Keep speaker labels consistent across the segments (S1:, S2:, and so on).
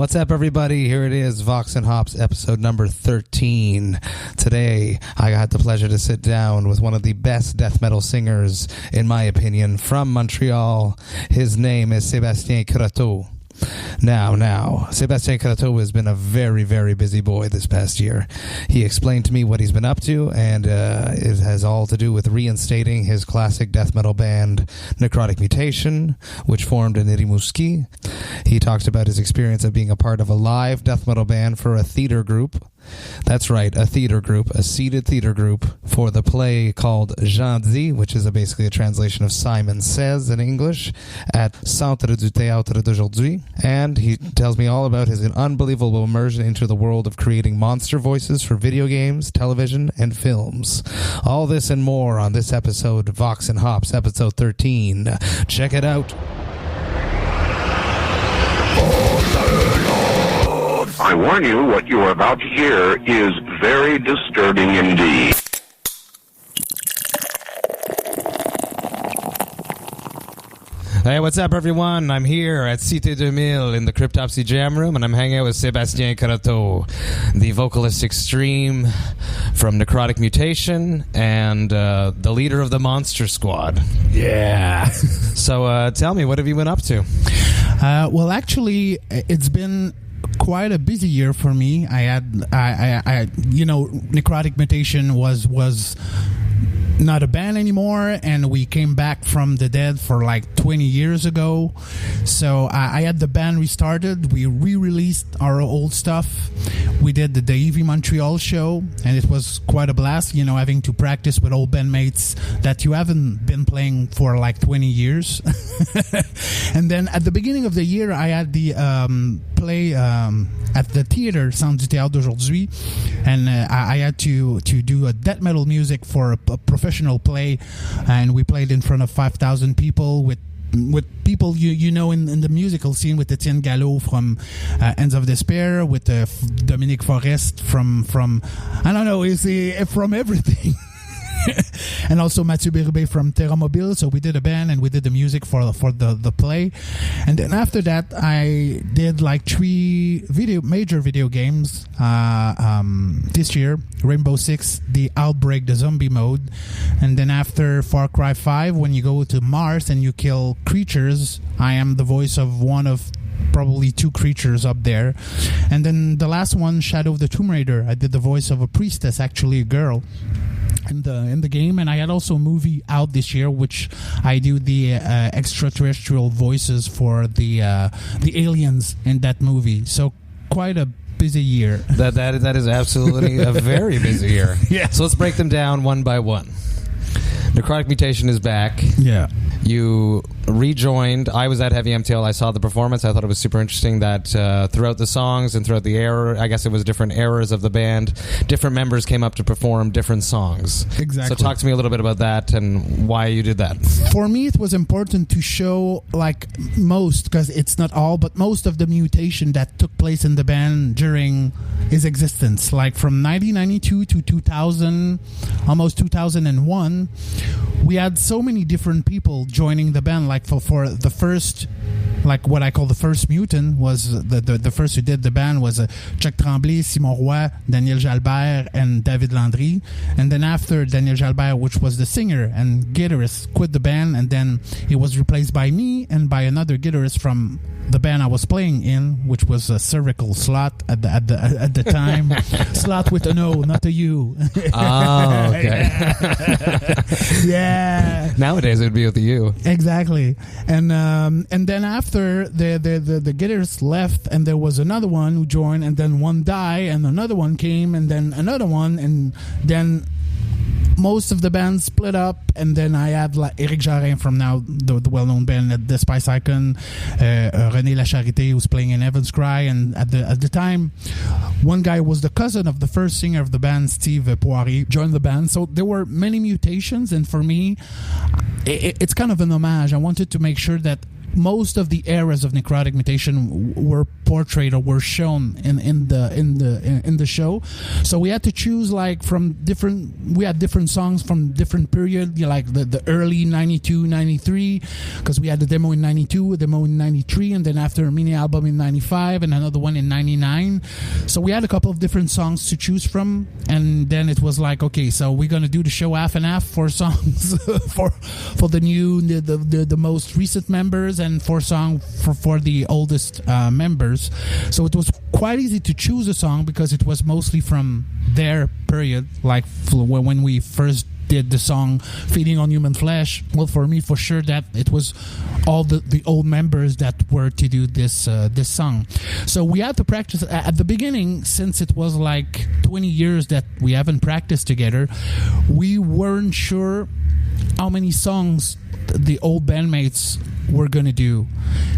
S1: What's up, everybody? Here it is, Vox&Hops episode number 13. Today, I had the pleasure to sit down with one of the best death metal singers, in my opinion, from Montreal. His name is Sebastien Croteau. Now, Sebastien Croteau has been a very, very busy boy this past year. He explained to me what he's been up to, and it has all to do with reinstating his classic death metal band, Necrotic Mutation, which formed in Rimouski. He talks about his experience of being a part of a live death metal band for a theater group. That's right, a theater group, a seated theater group for the play called Garrity, which is basically a translation of Simon Says in English, at Centre du Théâtre d'aujourd'hui. And he tells me all about his unbelievable immersion into the world of creating monster voices for video games, television, and films. All this and more on this episode of Vox&Hops, episode 13. Check it out.
S2: I warn you, what you are about to hear is very disturbing indeed.
S1: Hey, what's up, everyone? I'm here at Cité 2000 in the Cryptopsy Jam Room, and I'm hanging out with Sebastien Croteau, the vocalist extreme from Necrotic Mutation and the leader of the Monster Squad.
S3: Yeah.
S1: So tell me, what have you been up to?
S3: Well, actually, it's been quite a busy year for me. I Necrotic Mutation was not a band anymore, and we came back from the dead for like 20 years ago. So I had the band restarted. We re-released our old stuff. We did the Davy Montreal show, and it was quite a blast, having to practice with old bandmates that you haven't been playing for like 20 years. And then at the beginning of the year, I had the play at the theater, Centre du Théâtre d'aujourd'hui, and I had to do a death metal music for a professional play, and we played in front of 5,000 people with people in the musical scene, with Etienne Gallo from Ends of Despair, with Dominique Forest from I don't know, from everything. And also Mathieu Bérubé from Terra Mobile. So we did a band and we did the music for the play. And then after that, I did like 3 major video games this year. Rainbow Six, the Outbreak, the zombie mode. And then after Far Cry 5, when you go to Mars and you kill creatures, I am the voice of one of probably 2 creatures up there. And then the last one, Shadow of the Tomb Raider, I did the voice of a priestess, actually a girl, in the game. And I had also a movie out this year, which I do the extraterrestrial voices for the aliens in that movie. So quite a busy year.
S1: That is absolutely a very busy year.
S3: Yeah.
S1: So let's break them down one by one. Necrotic Mutation is back.
S3: Yeah.
S1: You rejoined. I was at Heavy MTL. I saw the performance. I thought it was super interesting that throughout the songs and throughout the era, I guess it was different eras of the band, different members came up to perform different songs.
S3: Exactly.
S1: So talk to me a little bit about that and why you did that.
S3: For me, it was important to show because it's not all, but most of the mutation that took place in the band during his existence. Like from 1992 to 2000, almost 2001, we had so many different people joining the band. Like for the first, like what I call the first mutant, was the first who did the band was Chuck Tremblay, Simon Roy, Daniel Jalbert, and David Landry. And then after Daniel Jalbert, which was the singer and guitarist, quit the band, and then he was replaced by me and by another guitarist from the band I was playing in, which was a Cervical Slot at the time. Slot with an O, not a U.
S1: Oh, okay.
S3: Yeah.
S1: Nowadays it would be with the U.
S3: Exactly. And then after the guitarist left, and there was another one who joined, and then one died, and another one came, and then another one, and then most of the band split up, and then I had like Éric Jarin from now the well-known band The Spice Icon, René Lacharité, who's playing in Evans Cry, and at the time, one guy was the cousin of the first singer of the band, Steve Poirier, joined the band. So there were many mutations, and for me, it's kind of an homage. I wanted to make sure that most of the eras of Necrotic Mutation were portrayed or were shown in the show. So we had to choose like from different. We had different songs from different period, like the early 92, 93, because we had the demo in 92, a demo in 93, and then after a mini album in 95 and another one in 99. So we had a couple of different songs to choose from, and then it was like, okay, so we're gonna do the show half and half, 4 songs for the new the most recent members, and 4 songs for the oldest members. So it was quite easy to choose a song because it was mostly from their period, like when we first did the song Feeding on Human Flesh. Well, for me, for sure, that it was all the old members that were to do this song. So we had to practice at the beginning. Since it was like 20 years that we haven't practiced together, we weren't sure how many songs the old bandmates were gonna do,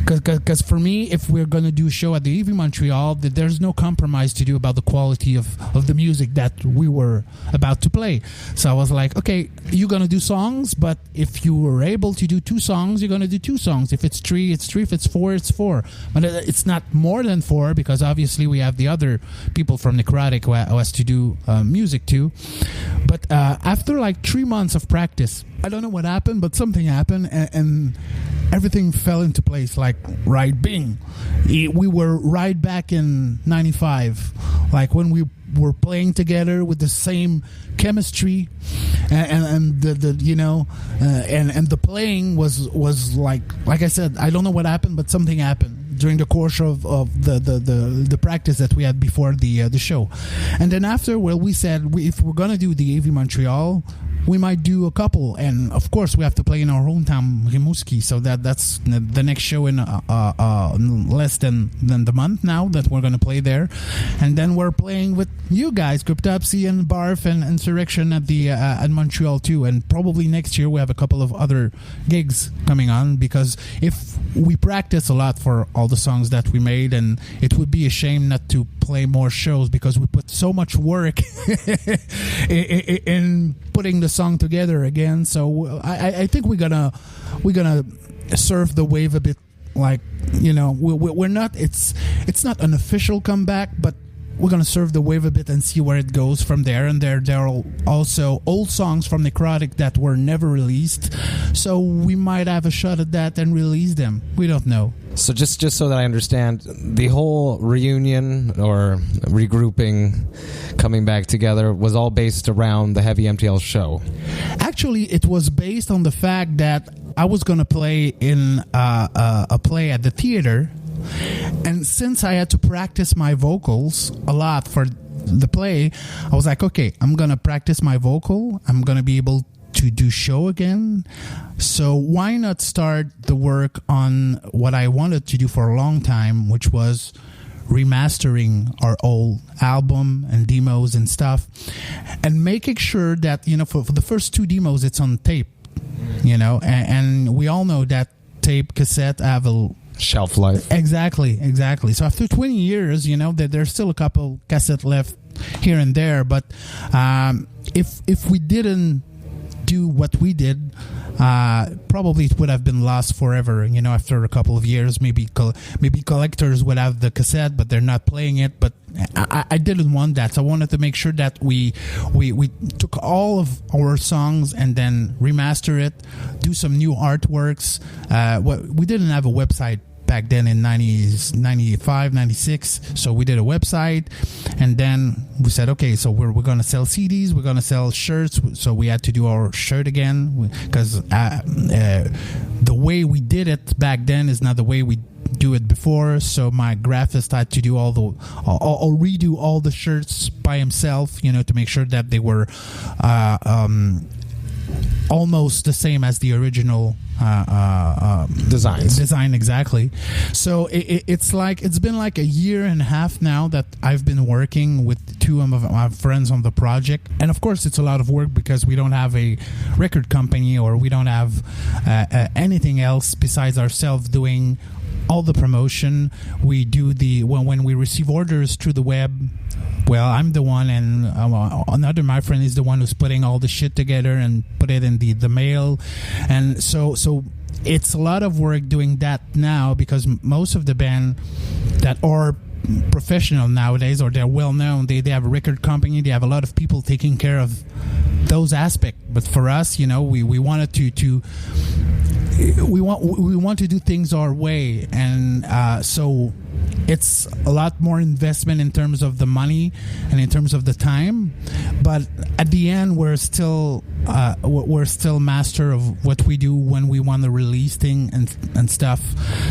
S3: because for me, if we're gonna do a show at the EV Montreal, there's no compromise to do about the quality of the music that we were about to play. So I was like, okay, you're gonna do songs, but if you were able to do 2 songs, you're gonna do 2 songs. If it's 3, it's 3. If it's 4, it's 4. But it's not more than 4, because obviously we have the other people from Necrotic who has to do music too. But after like 3 months of practice, I don't know what happened, but something happened, and everything fell into place, like right, bing. We were right back in 95, like when we were playing together with the same chemistry, and the you know, and the playing was like I said, I don't know what happened, but something happened during the course of the practice that we had before the show. And then after, well, we said if we're gonna do the AV Montreal, we might do a couple, and of course we have to play in our hometown, Rimouski. So that's the next show in less than the month now that we're going to play there. And then we're playing with you guys, Cryptopsy and Barf and Insurrection at Montreal too. And probably next year we have a couple of other gigs coming on, because if we practice a lot for all the songs that we made, and it would be a shame not to play more shows, because we put so much work in putting the song together again. So I think we're gonna surf the wave a bit, like, you know, we're not, it's not an official comeback, but we're gonna surf the wave a bit and see where it goes from there. And there are also old songs from Necrotic that were never released, so we might have a shot at that and release them. We don't know.
S1: So just so that I understand, the whole reunion or regrouping, coming back together, was all based around the Heavy MTL show?
S3: Actually, it was based on the fact that I was going to play in a play at the theater, and since I had to practice my vocals a lot for the play, I was like, okay, I'm going to practice my vocal. I'm going to be able to do show again, so why not start the work on what I wanted to do for a long time, which was remastering our old album and demos and stuff, and making sure that, you know, for the first 2 demos it's on tape, you know, and we all know that tape, cassette have a
S1: shelf life. Exactly.
S3: So after 20 years, you know, that there's still a couple cassette left here and there, but if we didn't do what we did, probably it would have been lost forever. You know, after a couple of years, maybe collectors would have the cassette, but they're not playing it. But I didn't want that, so I wanted to make sure that we took all of our songs and then remaster it, do some new artworks. We didn't have a website back then in 95, 96. So we did a website, and then we said, okay, so we're going to sell CDs, we're going to sell shirts. So we had to do our shirt again, because the way we did it back then is not the way we do it before. So my graphist had to do redo all the shirts by himself, you know, to make sure that they were almost the same as the original design. Exactly. So it's been like a year and a half now that I've been working with 2 of my friends on the project, and of course it's a lot of work because we don't have a record company, or we don't have anything else besides ourselves doing all the promotion. We do when we receive orders through the web, well, I'm the one, and another my friend is the one who's putting all the shit together and put it in the mail. And so it's a lot of work doing that now, because most of the band that are professional nowadays, or they're well known. They have a record company. They have a lot of people taking care of those aspects. But for us, we wanted to we want to do things our way, and so it's a lot more investment in terms of the money and in terms of the time. But at the end, we're still master of what we do when we want to release thing and stuff.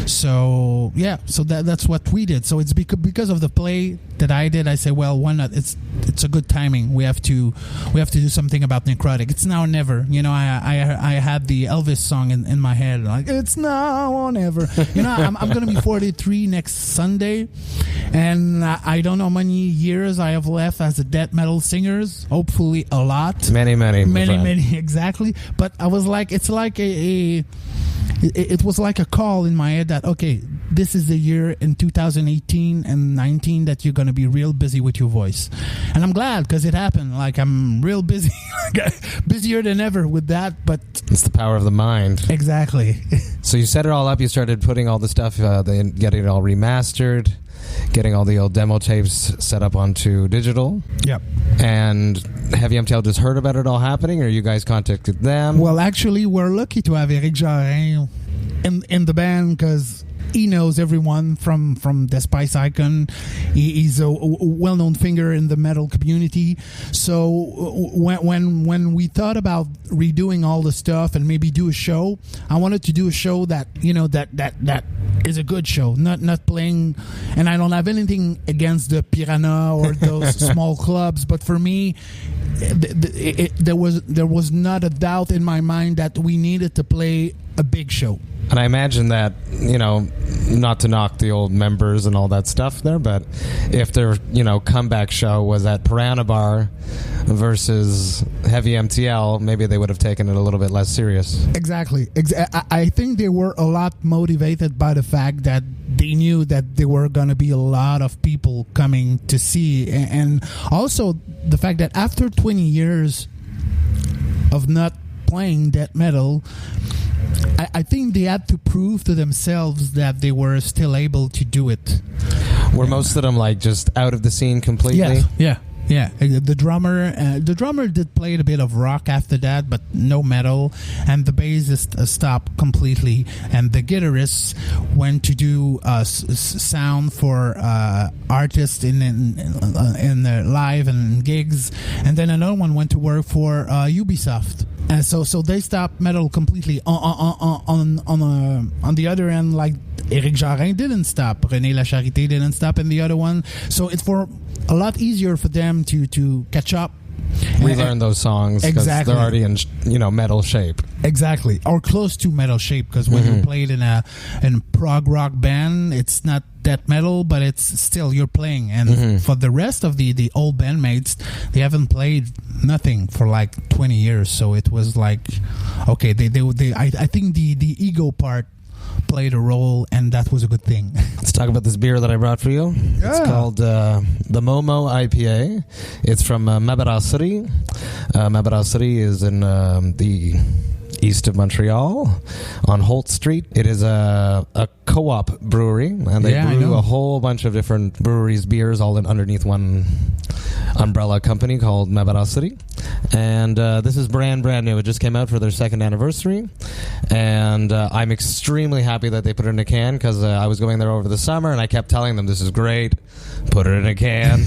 S3: So yeah, so that's what we did. So it's because of the play that I did. I say, well, why not? It's a good timing. We have to do something about Necrotic. It's now or never. I had the Elvis song in my head, like it's now or never. I'm gonna be 43 next Sunday, and I don't know how many years I have left as a death metal singers. Hopefully a lot.
S1: Many,
S3: exactly. But I was like, it's like it was like a call in my head that, okay, this is the year in 2018 and 19 that you're going to be real busy with your voice. And I'm glad, because it happened. Like, I'm real busy, busier than ever with that. But
S1: it's the power of the mind.
S3: Exactly.
S1: So you set it all up. You started putting all the stuff, getting it all remastered, getting all the old demo tapes set up onto digital.
S3: Yep.
S1: And have MTL just heard about it all happening, or you guys contacted them?
S3: Well, actually, we're lucky to have Eric Jarin in the band, because he knows everyone from the Spice Icon. He's a well-known figure in the metal community. So when we thought about redoing all the stuff and maybe do a show, I wanted to do a show that that is a good show, not playing. And I don't have anything against the Piranha or those small clubs, but for me, there was not a doubt in my mind that we needed to play a big show.
S1: And I imagine that, not to knock the old members and all that stuff there, but if their, comeback show was at Piranha Bar versus Heavy MTL, maybe they would have taken it a little bit less serious.
S3: Exactly. I think they were a lot motivated by the fact that they knew that there were going to be a lot of people coming to see. And also the fact that after 20 years of not playing death metal, I think they had to prove to themselves that they were still able to do it.
S1: Were most of them just out of the scene completely?
S3: Yeah. The drummer did play a bit of rock after that, but no metal, and the bassist stopped completely, and the guitarist went to do sound for artists in the live and gigs, and then another one went to work for Ubisoft. And so they stopped metal completely. On the other end, like Eric Jarin didn't stop, René Lacharité didn't stop, and the other one. So it's a lot easier for them to catch up,
S1: relearn those songs, because they're already in metal shape.
S3: Exactly, or close to metal shape. Because when you played in a prog rock band, it's not death metal, but it's still you're playing. And for the rest of the old bandmates, they haven't played nothing for 20 years. So it was like, okay, I think the ego part played a role, and that was a good thing.
S1: Let's talk about this beer that I brought for you. Yeah. It's called the MoMo IPA. It's from MaBrasserie. MaBrasserie is in the east of Montreal on Holt Street. It is a co-op brewery, and they brew a whole bunch of different breweries, beers, all underneath one umbrella company called MaBrasserie. And this is brand new. It just came out for their second anniversary, and I'm extremely happy that they put it in a can, because I was going there over the summer and I kept telling them, this is great, put it in a can.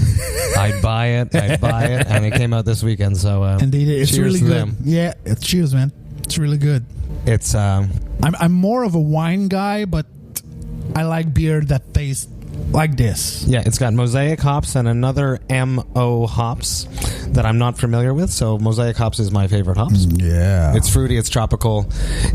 S1: I'd buy it, and it came out this weekend. So
S3: and it's
S1: cheers
S3: really
S1: to
S3: good.
S1: them.
S3: Yeah, cheers, man. It's really good.
S1: It's
S3: I'm more of a wine guy, but I like beer that tastes like this.
S1: Yeah, it's got Mosaic hops and another MO hops that I'm not familiar with. So Mosaic hops is my favorite hops.
S3: Yeah,
S1: it's fruity, it's tropical.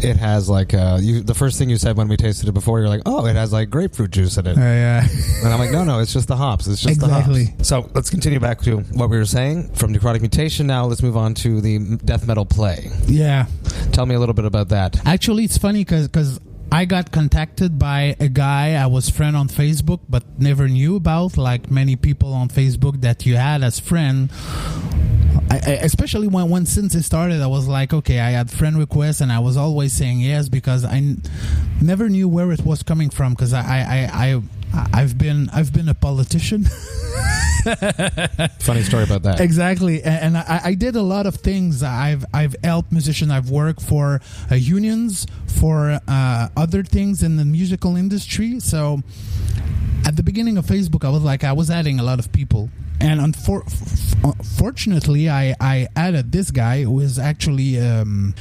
S1: It has the first thing you said when we tasted it before, you're like, oh, it has grapefruit juice in it.
S3: Yeah.
S1: And I'm like, no, it's just the hops. It's just the hops. So let's continue back to what we were saying from Necrotic Mutation. Now let's move on to the death metal play.
S3: Yeah.
S1: Tell me a little bit about that.
S3: Actually, it's funny because I got contacted by a guy I was friend on Facebook but never knew about, like many people on Facebook that you had as friend. Especially when since it started, I was like, okay, I had friend requests and I was always saying yes, because I never knew where it was coming from, because I I've been a politician.
S1: Funny story about that.
S3: Exactly, and I did a lot of things. I've helped musicians. I've worked for unions, for other things in the musical industry. So at the beginning of Facebook, I was adding a lot of people. And unfortunately, I added this guy who is actually an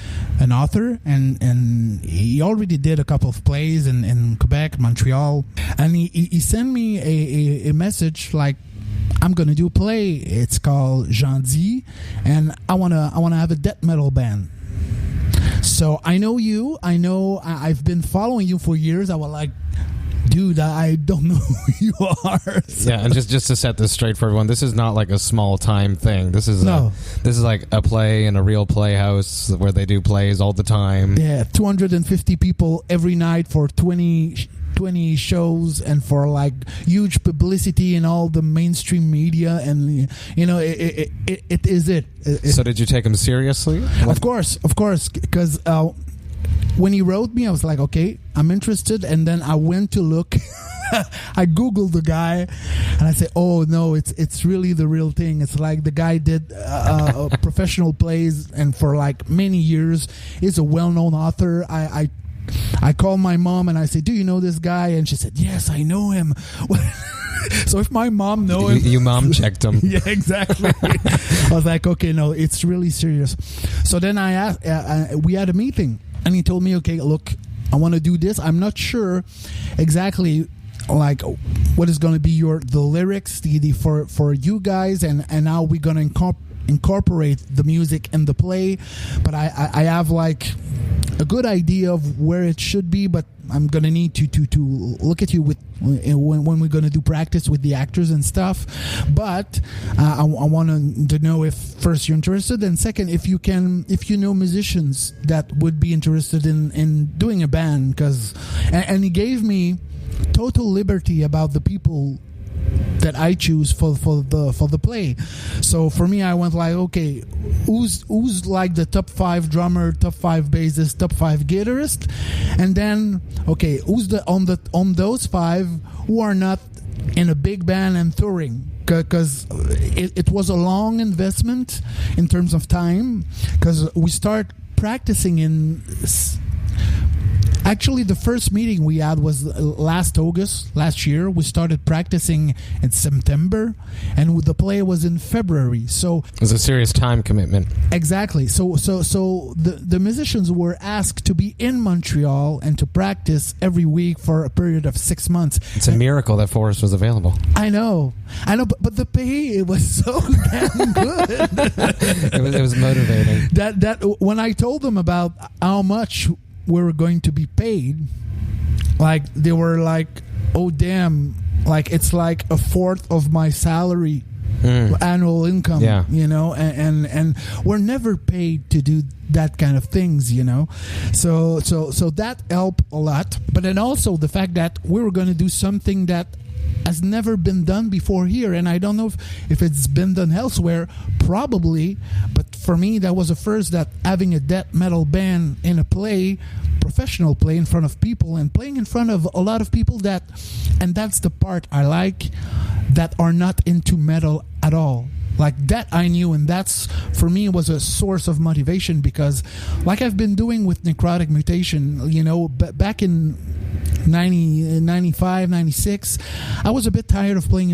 S3: author, and he already did a couple of plays in Quebec, Montreal, and he sent me a message like, I'm gonna do a play. It's called Gentil, and I wanna have a death metal band. So I know you. I know I've been following you for years. I was like, dude, I don't know who you are. So.
S1: Yeah, and just to set this straight for everyone, this is not like a small time thing. This is like a play in a real playhouse where they do plays all the time.
S3: Yeah, 250 people every night for 20 shows, and for like huge publicity in all the mainstream media, and it is it.
S1: So did you take him seriously?
S3: Of course, because when he wrote me, I was like, okay, I'm interested. And then I went to look. I Googled the guy, and I said, oh, no, it's really the real thing. It's like the guy did professional plays, and for like many years, he's a well-known author. I called my mom, and I said, do you know this guy? And she said, yes, I know him. So if my mom knows him...
S1: You mom checked him.
S3: Yeah, exactly. I was like, okay, no, it's really serious. So then I asked, we had a meeting. And he told me, okay, look, I want to do this. I'm not sure exactly like what is going to be the lyrics for you guys, and how we're going to incorporate the music in the play. But I have like a good idea of where it should be, but I'm going to need to look at you when we're going to do practice with the actors and stuff. But I want to know if first you're interested, and second, if you know musicians that would be interested in doing a band, and he gave me total liberty about the people that I choose for the play. So for me, I went like, okay, who's like the top 5 drummer, top 5 bassist, top 5 guitarist, and then okay, who's on those 5 who are not in a big band and touring, because it was a long investment in terms of time, because we start practicing in. Actually, the first meeting we had was last year. We started practicing in September, and the play was in February. So
S1: it was a serious time commitment.
S3: Exactly. So the musicians were asked to be in Montreal and to practice every week for a period of 6 months.
S1: It's a miracle that Forrest was available.
S3: I know, but the pay, it was so damn good.
S1: it was motivating.
S3: That when I told them about how much we were going to be paid, like they were like, oh damn, like it's like a fourth of my salary, annual income,
S1: yeah.
S3: And we're never paid to do that kind of things, so that helped a lot. But then also the fact that we were going to do something that has never been done before here, and I don't know if it's been done elsewhere, probably, but for me that was a first, that having a death metal band in a play, professional play, in front of people, and playing in front of a lot of people and that's the part I like, that are not into metal at all. Like that I knew, and that's for me was a source of motivation, because like I've been doing with Necrotic Mutation, back in 95, 96, I was a bit tired of playing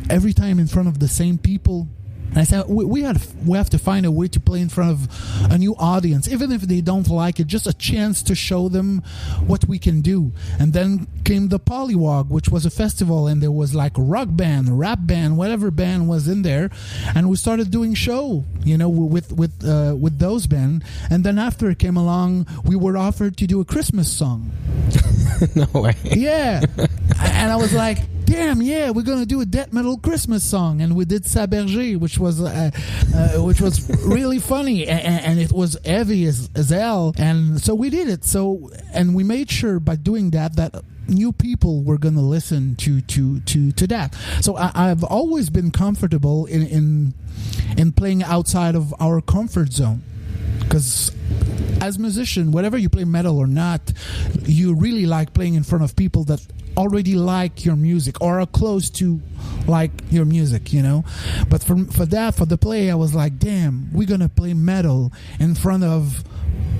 S3: every time in front of the same people. And I said, we have to find a way to play in front of a new audience, even if they don't like it, just a chance to show them what we can do. And then came the Polywog, which was a festival, and there was like a rock band, rap band, whatever band was in there, and we started doing show, with those bands. And then after it came along, we were offered to do a Christmas song.
S1: No way.
S3: Yeah. And I was like, damn, yeah, we're gonna do a death metal Christmas song, and we did Saberger, which was really funny, and it was heavy as hell, and so we did it. So, and we made sure by doing that new people were gonna listen to that. So I've always been comfortable in playing outside of our comfort zone, because as musician, whether you play metal or not, you really like playing in front of people that already like your music or are close to like your music, you know. But for the play, I was like, damn, we're gonna play metal in front of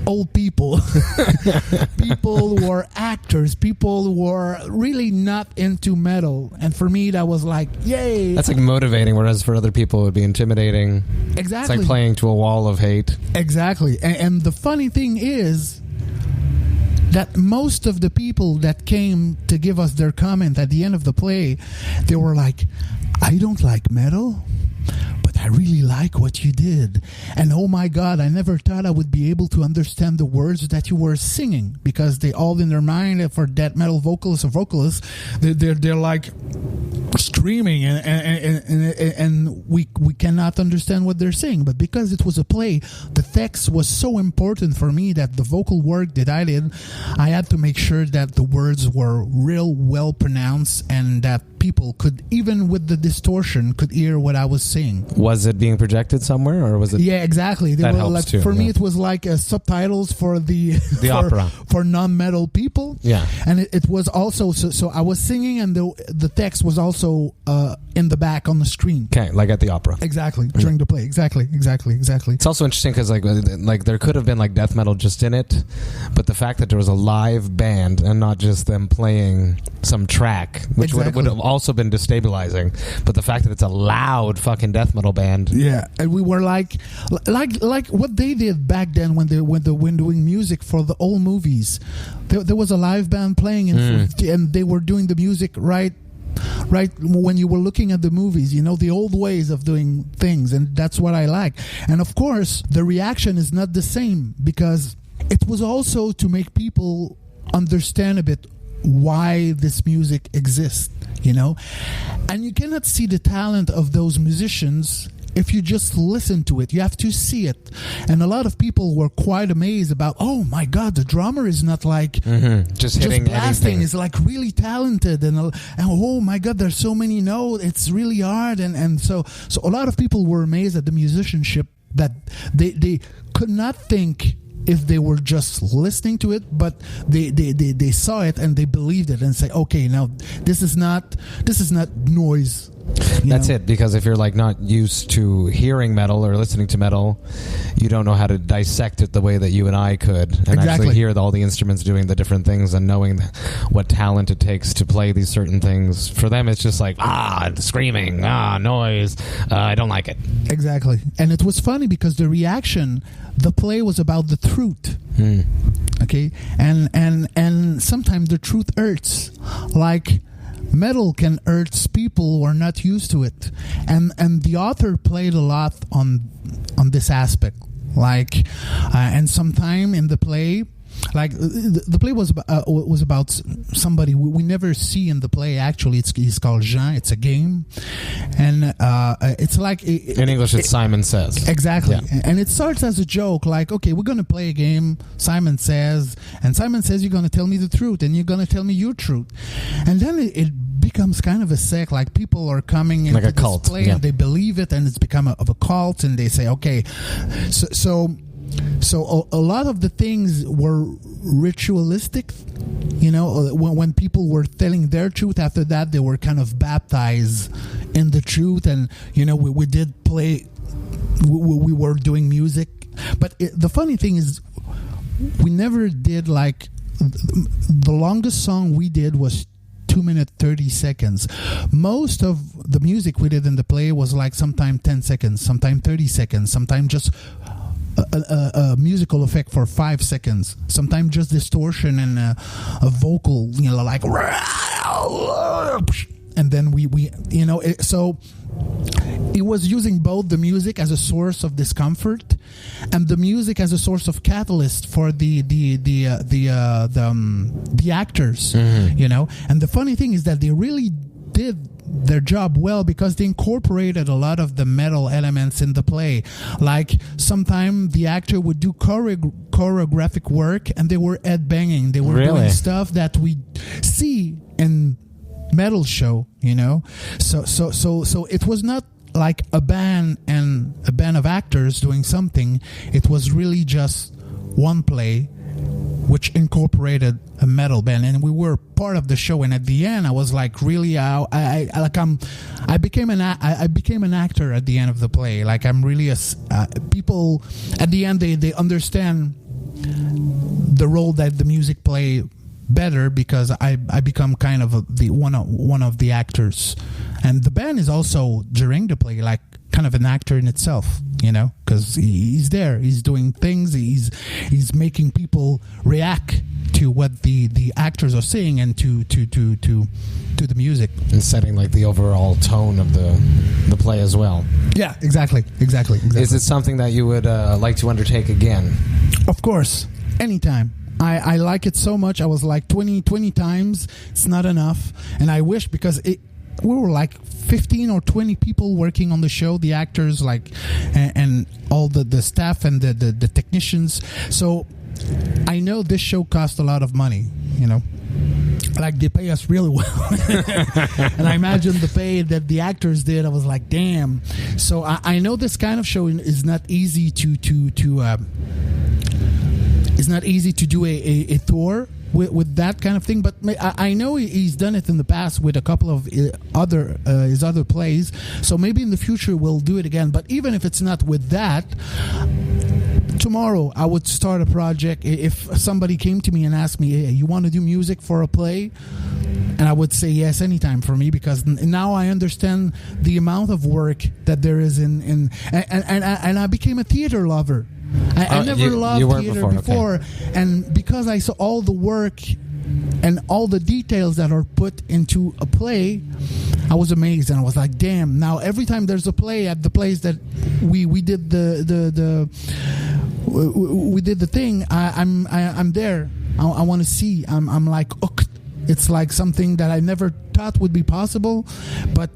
S3: old people, people who are actors, people who are really not into metal. And for me, that was like, yay.
S4: That's like motivating, whereas for other people it would be intimidating.
S3: Exactly.
S4: It's like playing to a wall of hate.
S3: Exactly. And the funny thing is that most of the people that came to give us their comment at the end of the play, they were like, I don't like metal, but I really like what you did. And oh my God, I never thought I would be able to understand the words that you were singing, because they all in their mind, for death metal vocalists or vocalists, they're like screaming and we cannot understand what they're saying. But because it was a play, the text was so important for me that the vocal work that I did, I had to make sure that the words were real well pronounced and that people could, even with the distortion, could hear what I was saying.
S4: Was it being projected somewhere, or was it?
S3: Yeah, exactly.
S4: That helps
S3: like,
S4: too,
S3: for me,
S4: yeah.
S3: it was like subtitles for the
S4: opera
S3: for non-metal people.
S4: Yeah,
S3: and it was also so I was singing, and the text was also in the back on the screen.
S4: Okay, like at the opera.
S3: Exactly, during the play. Exactly. It's
S4: also interesting because like there could have been like death metal just in it, but the fact that there was a live band and not just them playing some track, which would have also been destabilizing. But the fact that it's a loud fucking death metal band.
S3: Yeah, and we were like what they did back then when doing music for the old movies. There was a live band playing and they were doing the music right when you were looking at the movies, you know, the old ways of doing things, and that's what I like. And of course, the reaction is not the same, because it was also to make people understand a bit why this music exists, you know. And you cannot see the talent of those musicians if you just listen to it. You have to see it. And a lot of people were quite amazed about, oh my God, the drummer is not like
S4: just hitting
S3: blasting,
S4: anything.
S3: is like really talented, and oh my God, there's so many notes, it's really hard, and so a lot of people were amazed at the musicianship, that they could not think if they were just listening to it, but they saw it and they believed it and say, okay, now this is not noise.
S4: That's it, because if you're like not used to hearing metal or listening to metal, you don't know how to dissect it the way that you and I could, and actually hear all the instruments doing the different things and knowing what talent it takes to play these certain things. For them, it's just like, screaming, noise, I don't like it.
S3: Exactly. And it was funny because the reaction, the play was about the truth. Okay? And sometimes the truth hurts. Like, metal can hurt people who are not used to it, and the author played a lot on this aspect. Like, and sometime in the play, like the play was about somebody we never see in the play. Actually, he's called Jean. It's a game, and it's like
S4: in English it's Simon Says.
S3: Exactly.
S4: Yeah.
S3: And it starts as a joke, like, okay, we're gonna play a game, Simon Says, and Simon says you're gonna tell me the truth, and you're gonna tell me your truth, and then it becomes kind of a sect. Like, people are coming into
S4: like a cult,
S3: this play, and they believe it, and it's become of a cult, and they say, okay, so a lot of the things were ritualistic, you know. When people were telling their truth, after that they were kind of baptized in the truth, and you know, we did play, we were doing music, but the funny thing is, we never did, like, the longest song we did was 2 minutes 30 seconds. Most of the music we did in the play was like sometime 10 seconds, sometime 30 seconds, sometime just a musical effect for 5 seconds, sometimes just distortion and a vocal, you know, like, and then we you know, so it was using both the music as a source of discomfort and the music as a source of catalyst for the actors, you know. And the funny thing is that they really did their job well, because they incorporated a lot of the metal elements in the play. Like, sometimes the actor would do choreographic work, and they were headbanging. They were doing stuff that we see in metal show, you know. So it was not like a band of actors doing something. It was really just one play which incorporated a metal band, and we were part of the show. And at the end, I was like, really, I became an actor at the end of the play. Like, I'm really people at the end they understand the role that the music play better, because I become kind of one of the actors, and the band is also during the play like kind of an actor in itself, because he's there, he's doing things, he's making people react to what the actors are saying and to the music,
S4: and setting like the overall tone of the play as well.
S3: Yeah, exactly. Is
S4: it something that you would like to undertake again?
S3: Of course, anytime. I like it so much. I was like 20 times. It's not enough, and I wish, because we were like 15 or 20 people working on the show, the actors, like, and all the staff and the technicians. So I know this show cost a lot of money, like they pay us really well. And I imagine the pay that the actors did, I was like, damn. So I know this kind of show is not easy to it's not easy to do a tour with that kind of thing, but I know he's done it in the past with a couple of his other plays, so maybe in the future we'll do it again. But even if it's not with that, tomorrow I would start a project. If somebody came to me and asked me, hey, you want to do music for a play? And I would say yes anytime for me, because now I understand the amount of work that there is and I became a theater lover. I never loved theater before. Okay. And because I saw all the work and all the details that are put into a play, I was amazed, and I was like, damn, now every time there's a play at the place that we did we did the thing, I'm there. I want to see. I'm like hooked. It's like something that I never thought would be possible. But,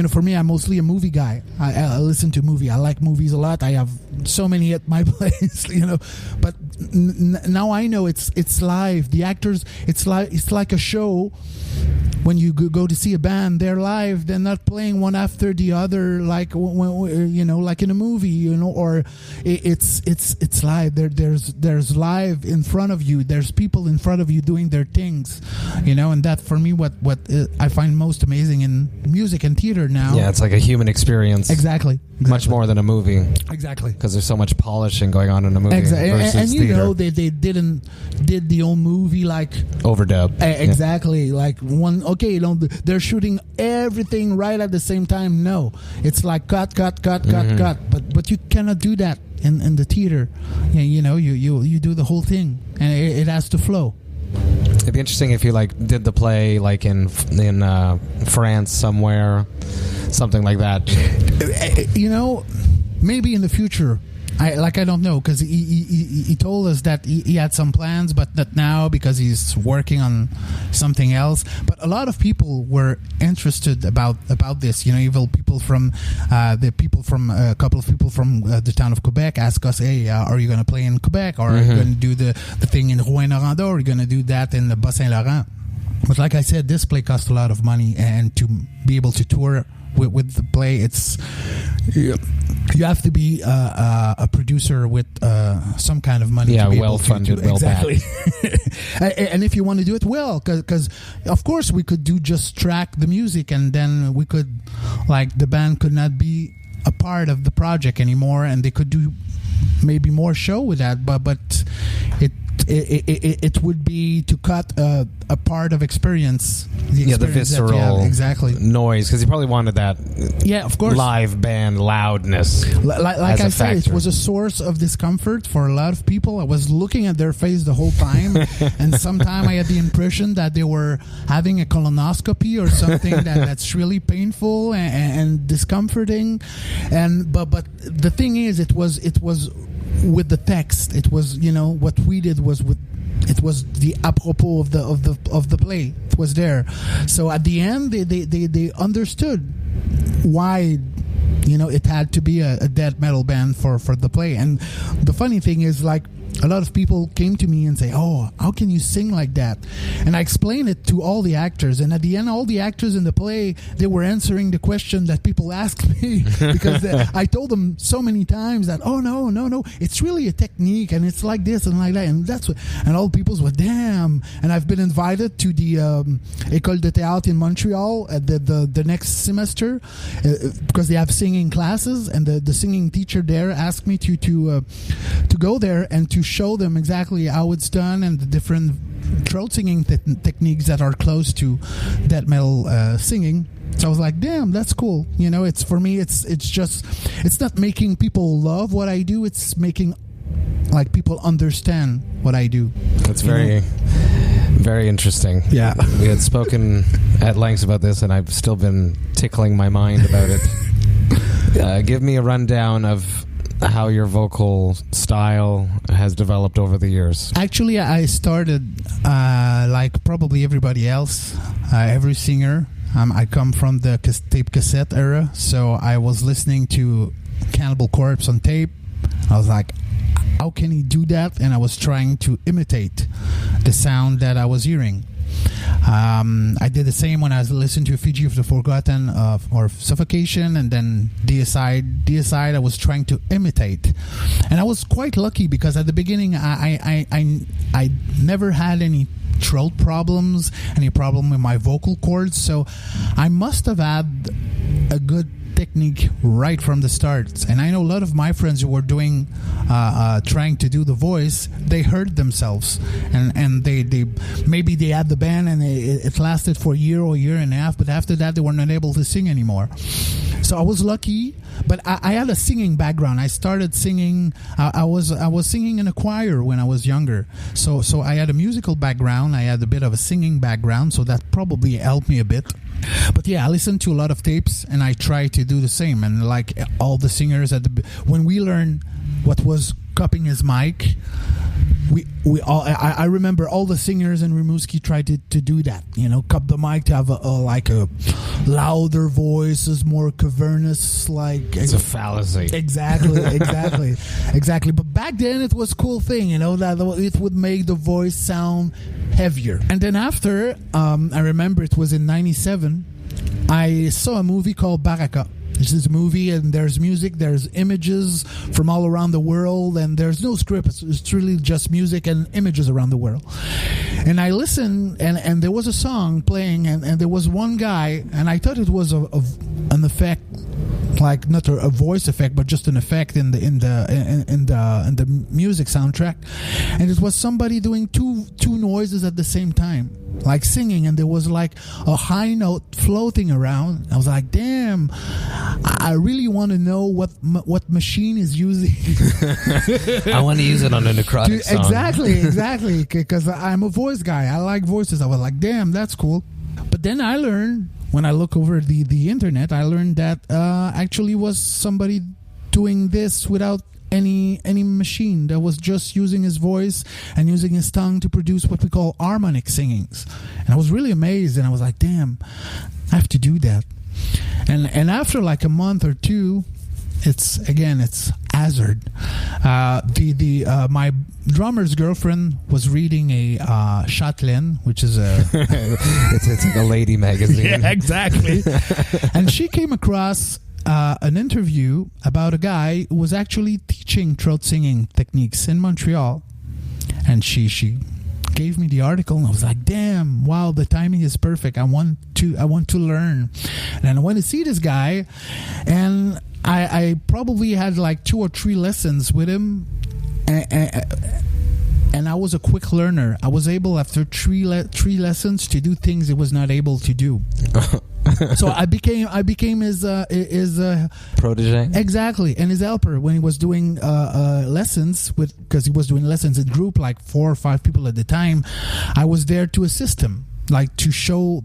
S3: for me, I'm mostly a movie guy. I listen to movie. I like movies a lot. I have so many at my place, But now I know it's live. The actors, it's like a show. When you go to see a band, they're live. They're not playing one after the other, like like in a movie, or it's live. There's live in front of you. There's people in front of you doing their things, and that for me, what I find most amazing in music and theater now.
S4: Yeah, it's like a human experience.
S3: Exactly.
S4: Much more than a movie.
S3: Exactly.
S4: Because there's so much polishing going on in a movie.
S3: Exactly.
S4: Versus theater.
S3: They did the old movie like
S4: overdub.
S3: Exactly. Yeah. Like one. Okay, they're shooting everything right at the same time. No, it's like cut. But you cannot do that in the theater. You do the whole thing, and it has to flow.
S4: It'd be interesting if you did the play in France somewhere, something like that.
S3: Maybe in the future. I don't know, because he told us that he had some plans, but not now because he's working on something else. But a lot of people were interested about this. Even people from a couple of people from the town of Quebec asked us, "Hey, are you going to play in Quebec? Or are you going to do the thing in Rouyn-Noranda? Or are you going to do that in the Bas-Saint-Laurent?" But like I said, this play costs a lot of money, and to be able to tour with the play, it's you have to be a producer with some kind of money.
S4: Yeah,
S3: to be
S4: well funded, well
S3: exactly. And if you want to do it well, because of course we could do just track the music, and then we could the band could not be a part of the project anymore, and they could do maybe more show with that, but it would be to cut a part of experience.
S4: The visceral
S3: exactly
S4: noise, because he probably wanted that.
S3: Yeah, of course.
S4: Live band loudness.
S3: Like I said, it was a source of discomfort for a lot of people. I was looking at their face the whole time, and sometimes I had the impression that they were having a colonoscopy or something that's really painful and discomforting. But the thing is, it was with the text. It was what we did was it was the apropos of the play. It was there. So at the end they understood why it had to be a death metal band for the play. And the funny thing is, a lot of people came to me and say, "Oh, how can you sing like that?" And I explained it to all the actors, and at the end, all the actors in the play, they were answering the question that people asked me because I told them so many times that, "Oh no, it's really a technique, and it's like this and like that," and that's what. And all the people were, "Damn!" And I've been invited to the École de Théâtre in Montreal at the next semester because they have singing classes, and the singing teacher there asked me to go there and to show them exactly how it's done and the different throat singing techniques that are close to death metal singing. So I was like, damn, that's cool. It's for me, it's not making people love what I do, it's making like people understand what I do.
S4: That's very interesting.
S3: Yeah.
S4: We had spoken at length about this, and I've still been tickling my mind about it. Give me a rundown of how your vocal style has developed over the years.
S3: Actually, I started like probably everybody else, every singer. I come from the tape cassette era, so I was listening to Cannibal Corpse on tape. I was like, how can he do that? And I was trying to imitate the sound that I was hearing. I did the same when I was listening to Effigy of the Forgotten or Suffocation, and then Deicide I was trying to imitate. And I was quite lucky because at the beginning I never had any throat problems, any problem with my vocal cords, so I must have had a good technique right from the start. And I know a lot of my friends who were doing trying to do the voice, they hurt themselves, and they maybe they had the band and it lasted for a year or a year and a half, but after that they were not able to sing anymore. So I was lucky, but I had a singing background. I started singing. I was singing in a choir when I was younger. So I had a musical background. I had a bit of a singing background, so that probably helped me a bit. But yeah, I listened to a lot of tapes and I try to do the same. And like all the singers when we learned what was cupping his mic, we all I remember all the singers in Rimouski tried to do that, cup the mic to have a louder voice, more cavernous, like
S4: it's a fallacy.
S3: Exactly. But back then it was a cool thing, that it would make the voice sound heavier. And then after, I remember it was in 97, I saw a movie called Baraka. This is a movie, and there's music, there's images from all around the world, and there's no script. It's really just music and images around the world. And I listened, and there was a song playing, and there was one guy, and I thought it was an effect, like not a voice effect, but just an effect in the music soundtrack. And it was somebody doing two noises at the same time, like singing, and there was like a high note floating around. I was like, damn, I really want to know what machine is using.
S4: I want to use it on a necrotic song.
S3: Exactly, because I'm a voice guy. I like voices. I was like, damn, that's cool. But then I learned, when I look over the internet, I learned that actually was somebody doing this without any machine, that was just using his voice and using his tongue to produce what we call harmonic singings. And I was really amazed, and I was like, damn, I have to do that. And after like a month or two, it's hazard. My drummer's girlfriend was reading a Châtelaine, which is
S4: it's like a lady magazine.
S3: Yeah, exactly. And she came across an interview about a guy who was actually teaching throat singing techniques in Montreal, and she gave me the article, and I was like, damn, wow, the timing is perfect. I want to learn, and I want to see this guy. And I probably had like 2 or 3 lessons with him, and I was a quick learner. I was able, after 3 lessons, to do things he was not able to do. So I became his
S4: protege.
S3: Exactly, and his helper when he was doing lessons because he was doing lessons in group, like 4 or 5 people at the time. I was there to assist him, like to show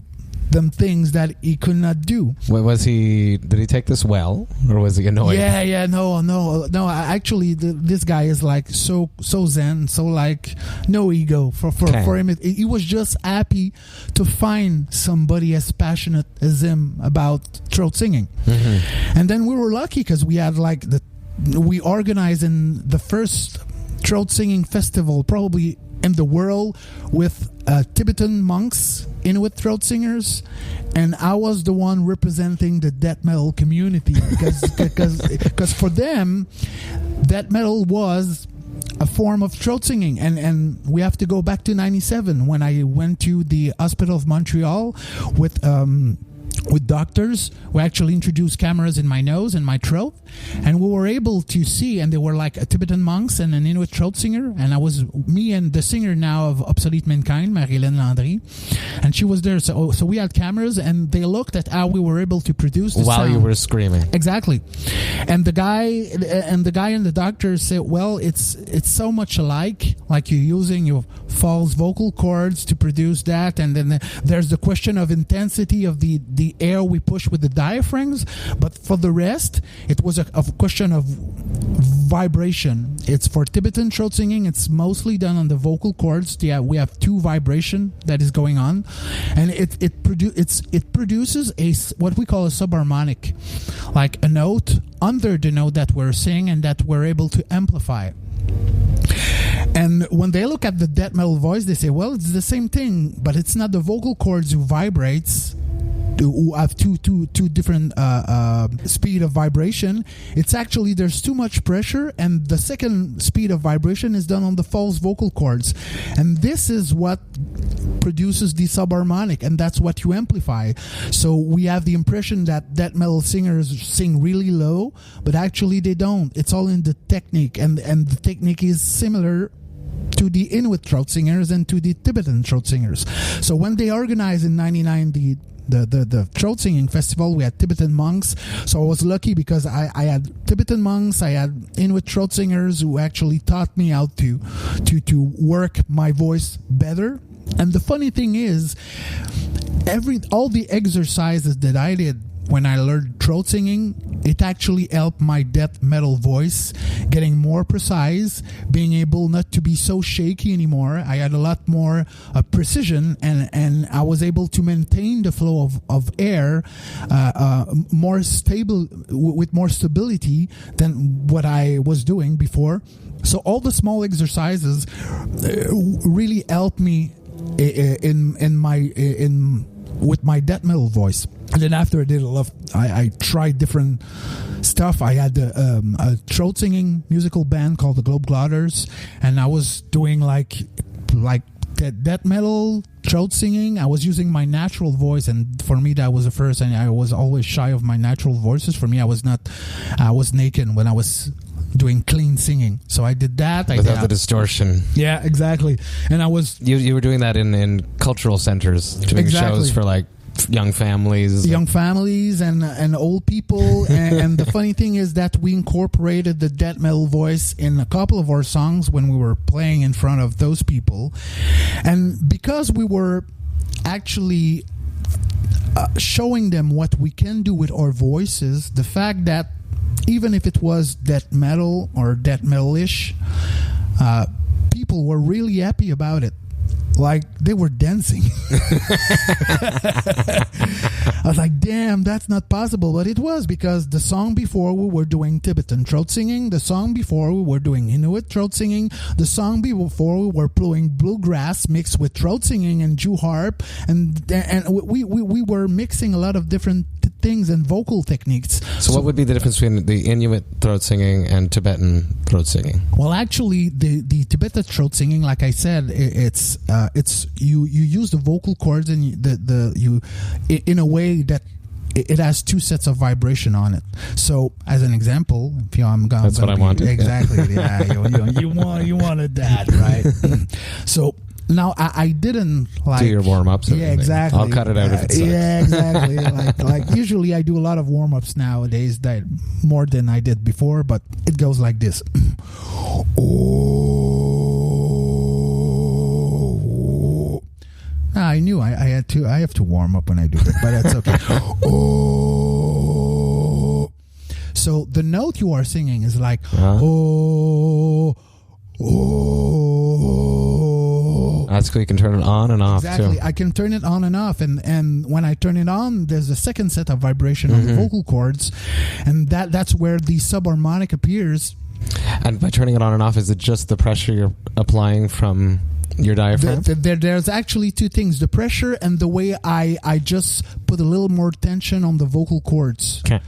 S3: them things that he could not do.
S4: Did he take this well, or was he annoyed?
S3: No. Actually, this guy is like so zen, so like no ego for him. He was just happy to find somebody as passionate as him about throat singing. Mm-hmm. And then we were lucky because we had like we organized in the first throat singing festival probably in the world with Tibetan monks, Inuit throat singers, and I was the one representing the death metal community because for them, death metal was a form of throat singing, and we have to go back to 97 when I went to the Hospital of Montreal with doctors who actually introduced cameras in my nose and my throat, and we were able to see, and they were like a Tibetan monks and an Inuit throat singer, and I was me and the singer now of Obsolete Mankind, Marie-Hélène Landry, and she was there. So we had cameras, and they looked at how we were able to produce the
S4: while
S3: sound.
S4: you were screaming.
S3: Exactly. And the guy and the doctor said, well, it's so much alike, like you're using your false vocal cords to produce that, and then there's the question of intensity of the air we push with the diaphragms, but for the rest it was a question of vibration. It's for Tibetan throat singing, it's mostly done on the vocal cords. We have 2 vibration that is going on, and it produces what we call a subharmonic, like a note under the note that we're singing and that we're able to amplify. And when they look at the death metal voice, they say, well, it's the same thing, but it's not the vocal cords who vibrates, who have two different speed of vibration. It's actually there's too much pressure, and the second speed of vibration is done on the false vocal cords, and this is what produces the subharmonic, and that's what you amplify. So we have the impression that death metal singers sing really low, but actually they don't. It's all in the technique, and the technique is similar to the Inuit throat singers and to the Tibetan throat singers. So when they organized in 99 the throat singing festival, we had Tibetan monks. So I was lucky because I had Tibetan monks, I had Inuit throat singers who actually taught me how to work my voice better. And the funny thing is, all the exercises that I did when I learned throat singing, it actually helped my death metal voice getting more precise, being able not to be so shaky anymore. I had a lot more precision, and I was able to maintain the flow of air more stable, with more stability than what I was doing before. So all the small exercises really helped me with my death metal voice. And then after I tried different stuff. I had a throat singing musical band called the Globe Glotters, and I was doing like death metal throat singing. I was using my natural voice, and for me that was the first, and I was always shy of my natural voices. For me, I was naked when I was doing clean singing. So I did that.
S4: Without the distortion.
S3: Yeah, exactly. And I was...
S4: You were doing that in cultural centers, doing shows for like young families and old people. and the funny thing is that we incorporated the death metal voice in a couple of our songs when we were playing in front of those people. And because we were actually showing them what we can do with our voices, the fact that even if it was death metal or death metal-ish, people were really happy about it. Like, they were dancing. I was like, damn, that's not possible. But it was, because the song before we were doing Tibetan throat singing, the song before we were doing Inuit throat singing, the song before we were playing bluegrass mixed with throat singing and Jew harp, and we were mixing a lot of different things and vocal techniques. So what would be the difference between the Inuit throat singing and Tibetan throat singing?
S3: Well, actually, the Tibetan throat singing, like I said, it's you use the vocal cords and you in a way that it has two sets of vibration on it. So, as an example,
S4: that's what I wanted.
S3: Exactly. Yeah, you wanted that, right? So. Now, I didn't like...
S4: Do your warm-ups.
S3: Yeah, exactly.
S4: I'll cut it out if it sucks.
S3: Yeah, exactly. like usually I do a lot of warm-ups nowadays, that more than I did before, but it goes like this. Oh. I knew I have to warm up when I do it, but that's okay. Oh. So the note you are singing is like, oh.
S4: That's cool. You can turn it on and off,
S3: exactly.
S4: too.
S3: I can turn it on and off, and when I turn it on, there's a second set of vibration on the vocal cords, and that's where the subharmonic appears.
S4: And by turning it on and off, is it just the pressure you're applying from your diaphragm?
S3: There's actually two things: the pressure and the way I just put a little more tension on the vocal cords.
S4: Okay.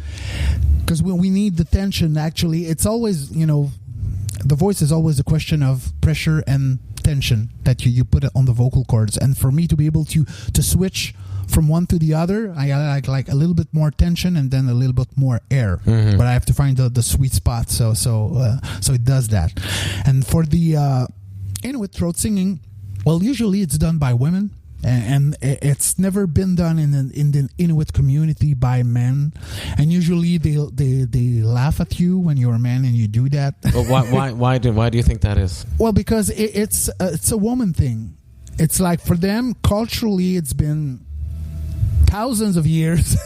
S3: Because when we need the tension, actually, it's always, the voice is always a question of pressure and tension that you put it on the vocal cords. And for me to be able to switch from one to the other, I like a little bit more tension and then a little bit more air. But I have to find the sweet spot. So it does that. And for the Inuit throat singing, well, usually it's done by women. And it's never been done in the Inuit community by men, and usually they laugh at you when you're a man and you do that.
S4: But why do you think that is?
S3: Well, because it's a woman thing. It's like for them culturally, it's been thousands of years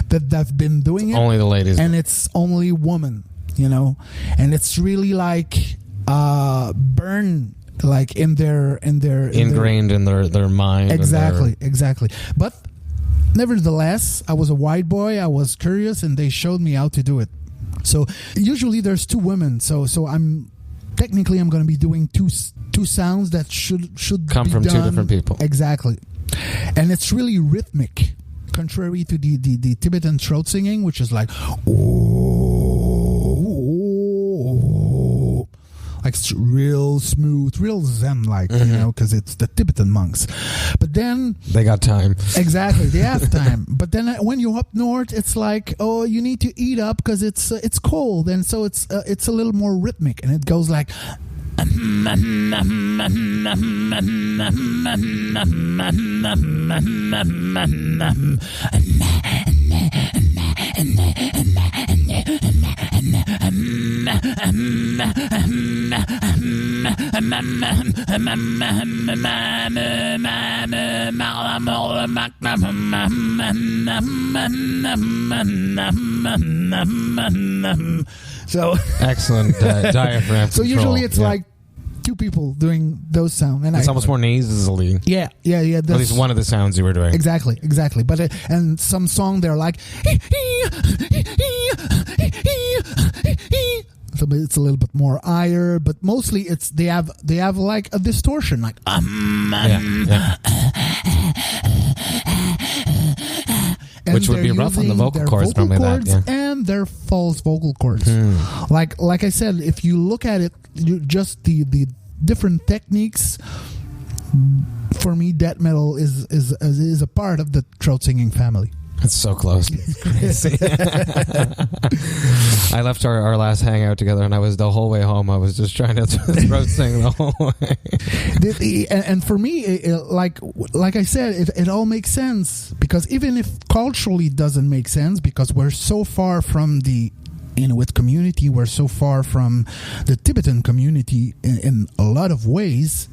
S3: that they've been doing it.
S4: Only the ladies,
S3: and it's only women, and it's really like burn. Like in their
S4: ingrained in their mind.
S3: Exactly. But nevertheless, I was a white boy. I was curious, and they showed me how to do it. So usually there's two women. So I'm going to be doing two sounds that should
S4: come from two different people.
S3: Exactly, and it's really rhythmic, contrary to the Tibetan throat singing, which is like like real smooth, real zen-like, because it's the Tibetan monks. But then
S4: they got time.
S3: Exactly, they have time. But then when you're up north, it's like, oh, you need to eat up because it's cold, and so it's a little more rhythmic, and it goes like. So
S4: excellent diaphragm.
S3: So usually it's like two people doing those sounds, and
S4: it's almost more nasally.
S3: Yeah. At
S4: least one of the sounds you were doing.
S3: Exactly. But and some song they're like. So it's a little bit more higher, but mostly it's they have like a distortion, like
S4: which would be rough on the vocal cords,
S3: normally and their false vocal cords. Like I said, if you look at it, just the different techniques. For me, death metal is a part of the throat singing family.
S4: It's so close. It's crazy. I left our last hangout together, and I was the whole way home. I was just trying to throat sing the whole way.
S3: And for me, like I said, it all makes sense, because even if culturally it doesn't make sense, because we're so far from the Inuit community, we're so far from the Tibetan community in a lot of ways,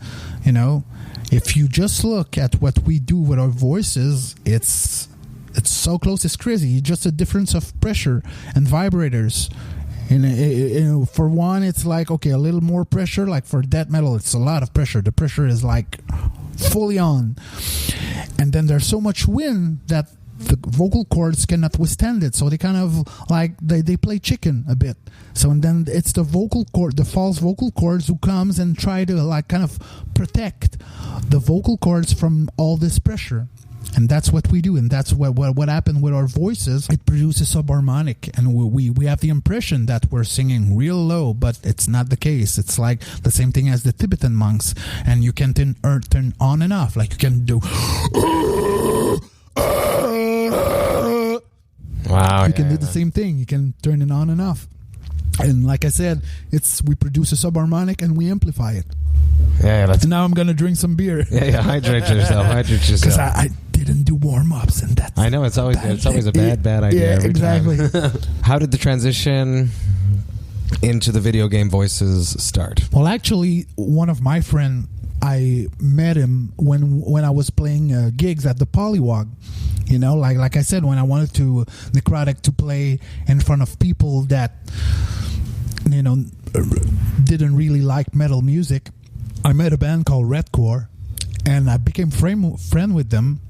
S3: if you just look at what we do with our voices, it's so close, it's crazy. Just a difference of pressure and vibrators. And for one, it's like, okay, a little more pressure. Like for death metal, it's a lot of pressure. The pressure is like fully on. And then there's so much wind that the vocal cords cannot withstand it. So they kind of like, they play chicken a bit. So and then it's the vocal cord, the false vocal cords who comes and try to like kind of protect the vocal cords from all this pressure. And that's what we do, and that's what happened with our voices. It produces subharmonic, and we have the impression that we're singing real low, but it's not the case. It's like the same thing as the Tibetan monks, and you can turn on and off. Like you can do.
S4: Wow!
S3: You can do the same thing. You can turn it on and off. And like I said, we produce a subharmonic and we amplify it.
S4: Yeah,
S3: and now I'm gonna drink some beer.
S4: Yeah, hydrate yourself.
S3: Because I didn't do warm-ups, and that's.
S4: I know it's always a bad idea.
S3: Yeah, exactly.
S4: How did the transition into the video game voices start?
S3: Well, actually, one of my friends, I met him when I was playing gigs at the Polywog. Like I said, when I wanted Necrotic to play in front of people that didn't really like metal music, I met a band called Redcore, and I became friend with them.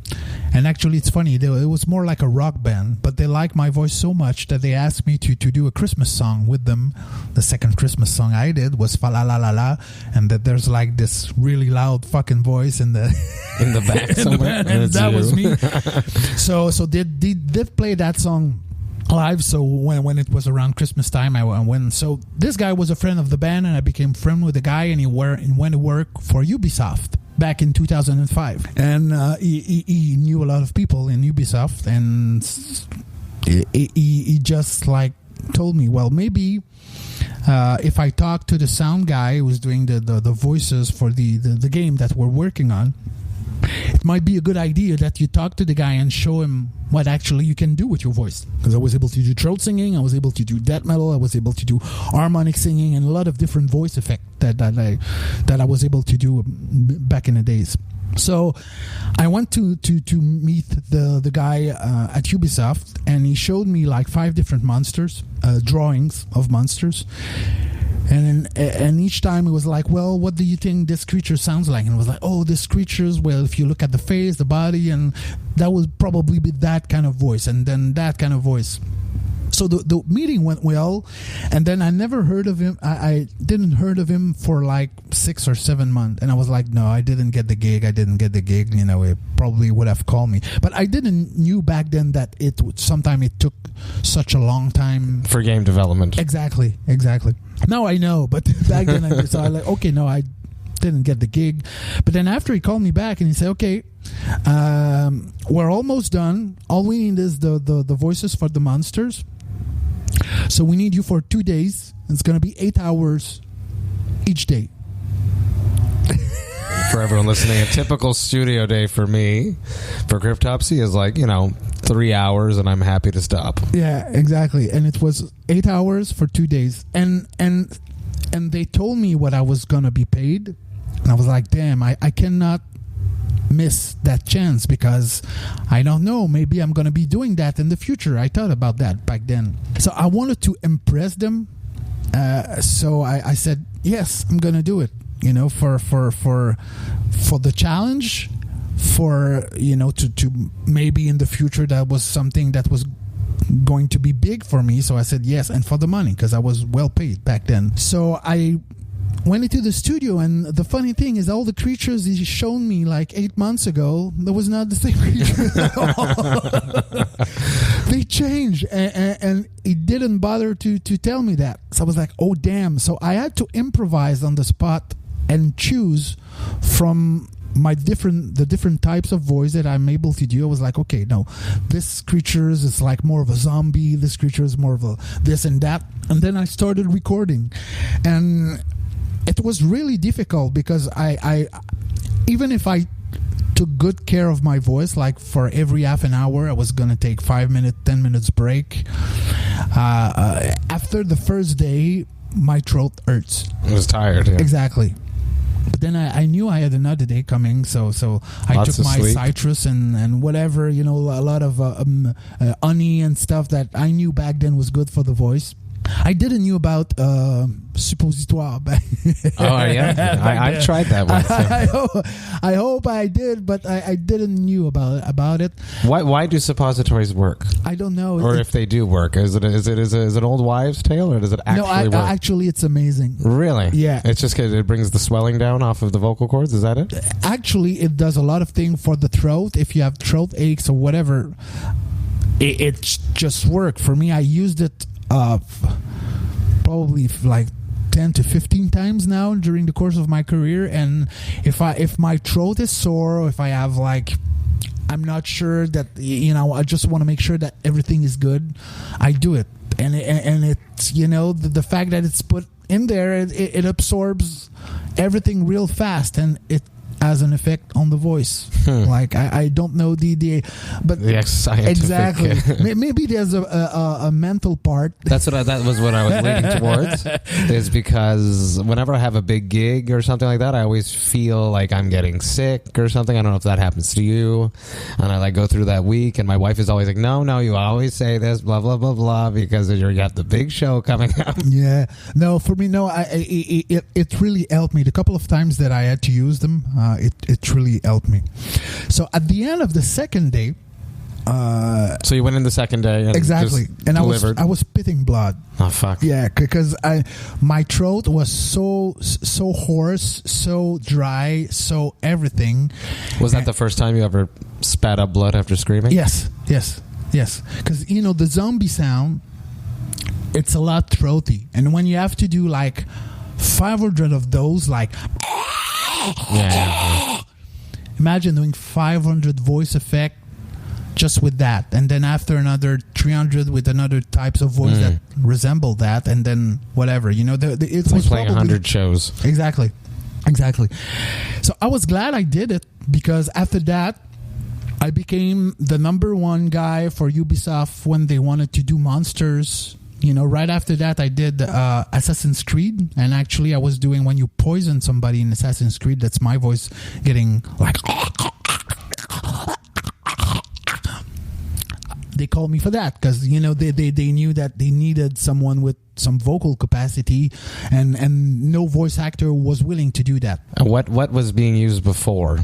S3: And actually, it's funny. It was more like a rock band, but they liked my voice so much that they asked me to do a Christmas song with them. The second Christmas song I did was Fa La La La La, and that there's like this really loud fucking voice in the
S4: back somewhere.
S3: And that was me. So they did play that song live. So when it was around Christmas time, I went. So this guy was a friend of the band, and I became friend with the guy, and he went to work for Ubisoft back in 2005, and he knew a lot of people in Ubisoft, and he just like told me, well, maybe if I talk to the sound guy who was doing the voices for the game that we're working on, it might be a good idea that you talk to the guy and show him what actually you can do with your voice. Because I was able to do throat singing, I was able to do death metal, I was able to do harmonic singing, and a lot of different voice effects that I was able to do back in the days. So I went to meet the guy at Ubisoft, and he showed me like 5 different monsters, drawings of monsters. And each time it was like, well, what do you think this creature sounds like? And it was like, oh, this creature's, well, if you look at the face, the body, and that would probably be that kind of voice, and then that kind of voice. So the meeting went well, and then I never heard of him. I didn't heard of him for like 6 or 7 months, and I was like, no, I didn't get the gig. You know, it probably would have called me, but I didn't knew back then that sometimes it took such a long time
S4: for game development.
S3: Exactly. Now I know, but back then I was like, okay, no, I didn't get the gig. But then after he called me back and he said, okay, we're almost done. All we need is the voices for the monsters. So we need you for 2 days. It's going to be 8 hours each day.
S4: For everyone listening, a typical studio day for me, for Cryptopsy, is like, 3 hours, and I'm happy to stop.
S3: Yeah, exactly. And it was 8 hours for 2 days. And they told me what I was going to be paid. And I was like, damn, I cannot miss that chance, because I don't know, maybe I'm going to be doing that in the future. I thought about that back then. So I wanted to impress them. So I said, yes, I'm going to do it, for the challenge, for, to maybe in the future that was something that was going to be big for me. So I said yes, and for the money, because I was well paid back then. So I went into the studio, and the funny thing is, all the creatures he showed me like 8 months ago, that was not the same creatures at all. They changed, and he didn't bother to tell me that. So I was like, oh damn. So I had to improvise on the spot and choose from the different types of voice that I'm able to do. I was like, okay, no, this creature is like more of a zombie, this creature is more of a this and that. And then I started recording, and it was really difficult, because I even if I took good care of my voice, like for every half an hour I was gonna take 5 minutes, 10 minutes break. After the first day, my throat hurts.
S4: I was tired. Yeah.
S3: Exactly. But then I knew I had another day coming, so I took my citrus and whatever, a lot of honey and stuff that I knew back then was good for the voice. I didn't knew about suppositoire.
S4: Oh yeah, I tried that one.
S3: I hope I did, but I didn't knew about it.
S4: Why do suppositories work?
S3: I don't know.
S4: Or if they do work, is it an old wives' tale, or does it actually work?
S3: Actually, it's amazing.
S4: Really?
S3: Yeah.
S4: It's just because it brings the swelling down off of the vocal cords. Is that it?
S3: Actually, it does a lot of things for the throat. If you have throat aches or whatever, it just worked for me. I used it probably like 10 to 15 times now during the course of my career, and if my throat is sore, or if I have like, I'm not sure that, I just want to make sure that everything is good, I do it. And it's, the fact that it's put in there, it absorbs everything real fast, and it has an effect on the voice. Like I don't know but
S4: the scientific.
S3: Exactly. Maybe there's a mental part.
S4: That was what I was leaning towards. Is because whenever I have a big gig or something like that, I always feel like I'm getting sick or something. I don't know if that happens to you. And I like go through that week, and my wife is always like, no, you always say this, blah blah blah blah, because you got the big show coming up.
S3: Yeah. No, for me, no. It really helped me. The couple of times that I had to use them, it really helped me. So at the end of the second day,
S4: so you went in the second day and
S3: exactly,
S4: just
S3: and
S4: delivered.
S3: I was spitting blood.
S4: Oh fuck!
S3: Yeah, because my throat was so hoarse, so dry, so everything.
S4: Was that the first time you ever spat up blood after screaming?
S3: Yes. Because the zombie sound, it's a lot throaty, and when you have to do like 500 of those, like imagine doing 500 voice effect just with that, and then after another 300 with another types of voice that resemble that, and then whatever, it's
S4: like playing 100 shows.
S3: Exactly. So I was glad I did it, because after that I became the number one guy for Ubisoft when they wanted to do monsters. Right after that I did Assassin's Creed, and actually I was doing when you poison somebody in Assassin's Creed, that's my voice getting like. They called me for that because they knew that they needed someone with some vocal capacity, and no voice actor was willing to do that.
S4: What was being used before?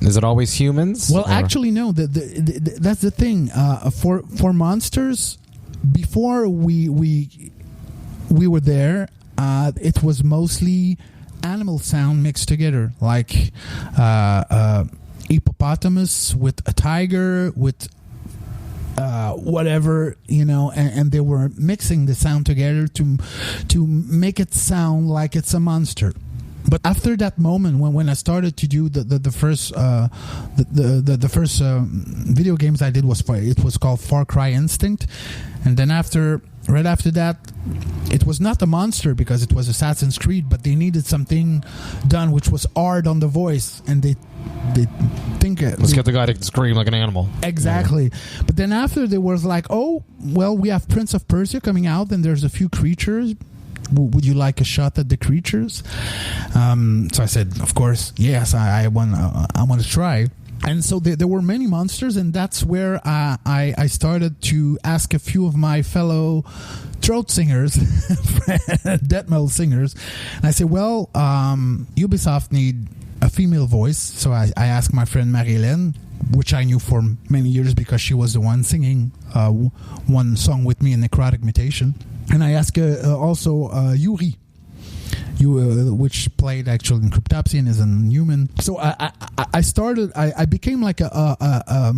S4: Is it always humans?
S3: Well, actually, no. That's the thing. For monsters, before we were there, it was mostly animal sound mixed together, like hippopotamus with a tiger with. Whatever, and they were mixing the sound together to make it sound like it's a monster. But after that moment, when I started to do the first video games I did it was called Far Cry Instinct, and then right after that, it was not a monster because it was Assassin's Creed, but they needed something done which was hard on the voice, and they think
S4: let's get the guy to scream like an animal.
S3: Exactly. Yeah. But then after there was like, oh well, we have Prince of Persia coming out, and there's a few creatures. Would you like a shot at the creatures? So I said, of course, yes. I want to try. And so there were many monsters, and that's where I started to ask a few of my fellow throat singers, death metal singers, and I said, well, Ubisoft need a female voice. So I asked my friend Marie-Hélène, which I knew for many years because she was the one singing one song with me in Necrotic Mutation. And I asked also Yuri, which played actually in Cryptopsy and is a human. So I became like a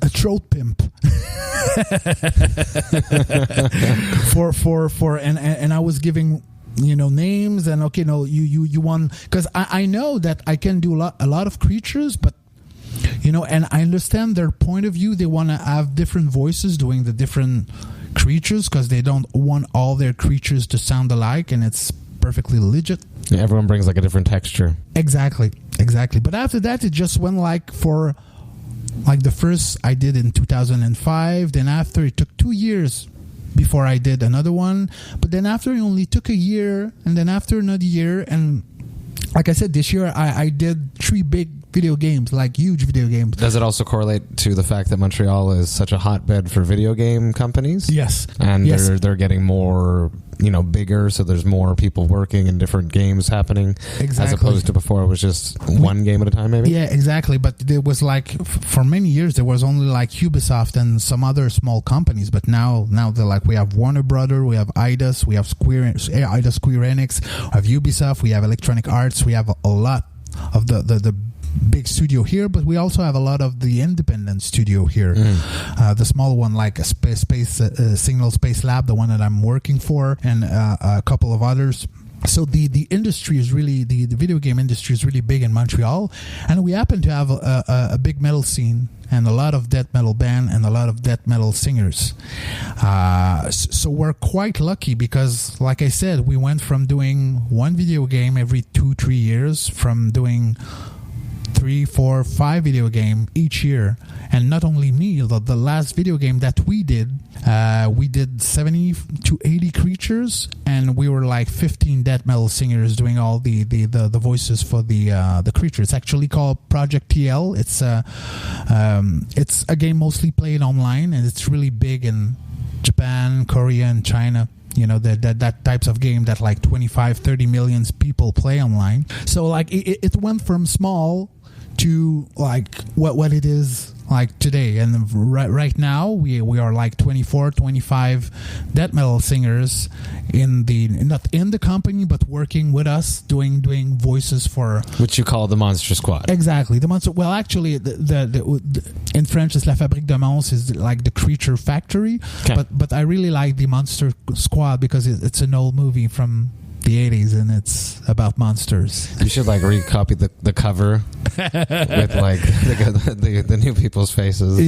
S3: throat pimp for and I was giving names, and okay, no, you want, because I know that I can do a lot of creatures, but and I understand their point of view. They want to have different voices doing the different creatures because they don't want all their creatures to sound alike, and it's perfectly legit.
S4: Yeah, everyone brings like a different texture.
S3: Exactly. But after that, it just went like for like the first I did in 2005. Then after, it took 2 years before I did another one. But then after, it only took a year, and then after another year, and like I said, this year I did 3 big video games, like huge video games.
S4: Does it also correlate to the fact that Montreal is such a hotbed for video game companies?
S3: Yes.
S4: And they're getting more, bigger, so there's more people working in different games happening.
S3: Exactly.
S4: As opposed to before, it was just one game at a time, maybe?
S3: Yeah, exactly. But there was like, for many years, there was only like Ubisoft and some other small companies. But now they're like, we have Warner Brothers, we have Eidos, we have Eidos Square Enix, we have Ubisoft, we have Electronic Arts, we have a lot of the big studio here, but we also have a lot of the independent studio here. The small one, like a Signal Space Lab, the one that I'm working for, and a couple of others. So the industry is really, the video game industry is really big in Montreal, and we happen to have a big metal scene and a lot of death metal band and a lot of death metal singers. So we're quite lucky because, like I said, we went from doing one video game every 2-3 years, from doing 3, 4, 5 video game each year. And not only me, the last video game that we did 70 to 80 creatures, and we were like 15 death metal singers doing all the voices for the creature. It's actually called Project TL. It's a game mostly played online, and it's really big in Japan, Korea, and China. That types of game that like 25-30 million people play online. So like it went from small to like what it is like today. And right now we are like 24-25 death metal singers not in the company, but working with us doing voices for,
S4: which you call the Monster Squad.
S3: Exactly, the monster. Well, actually, the in French it's La Fabrique de Monstres, is like the creature factory. Okay. But I really like the Monster Squad because it's an old movie from the 80s and it's about monsters.
S4: You should like recopy the cover with like the new people's faces.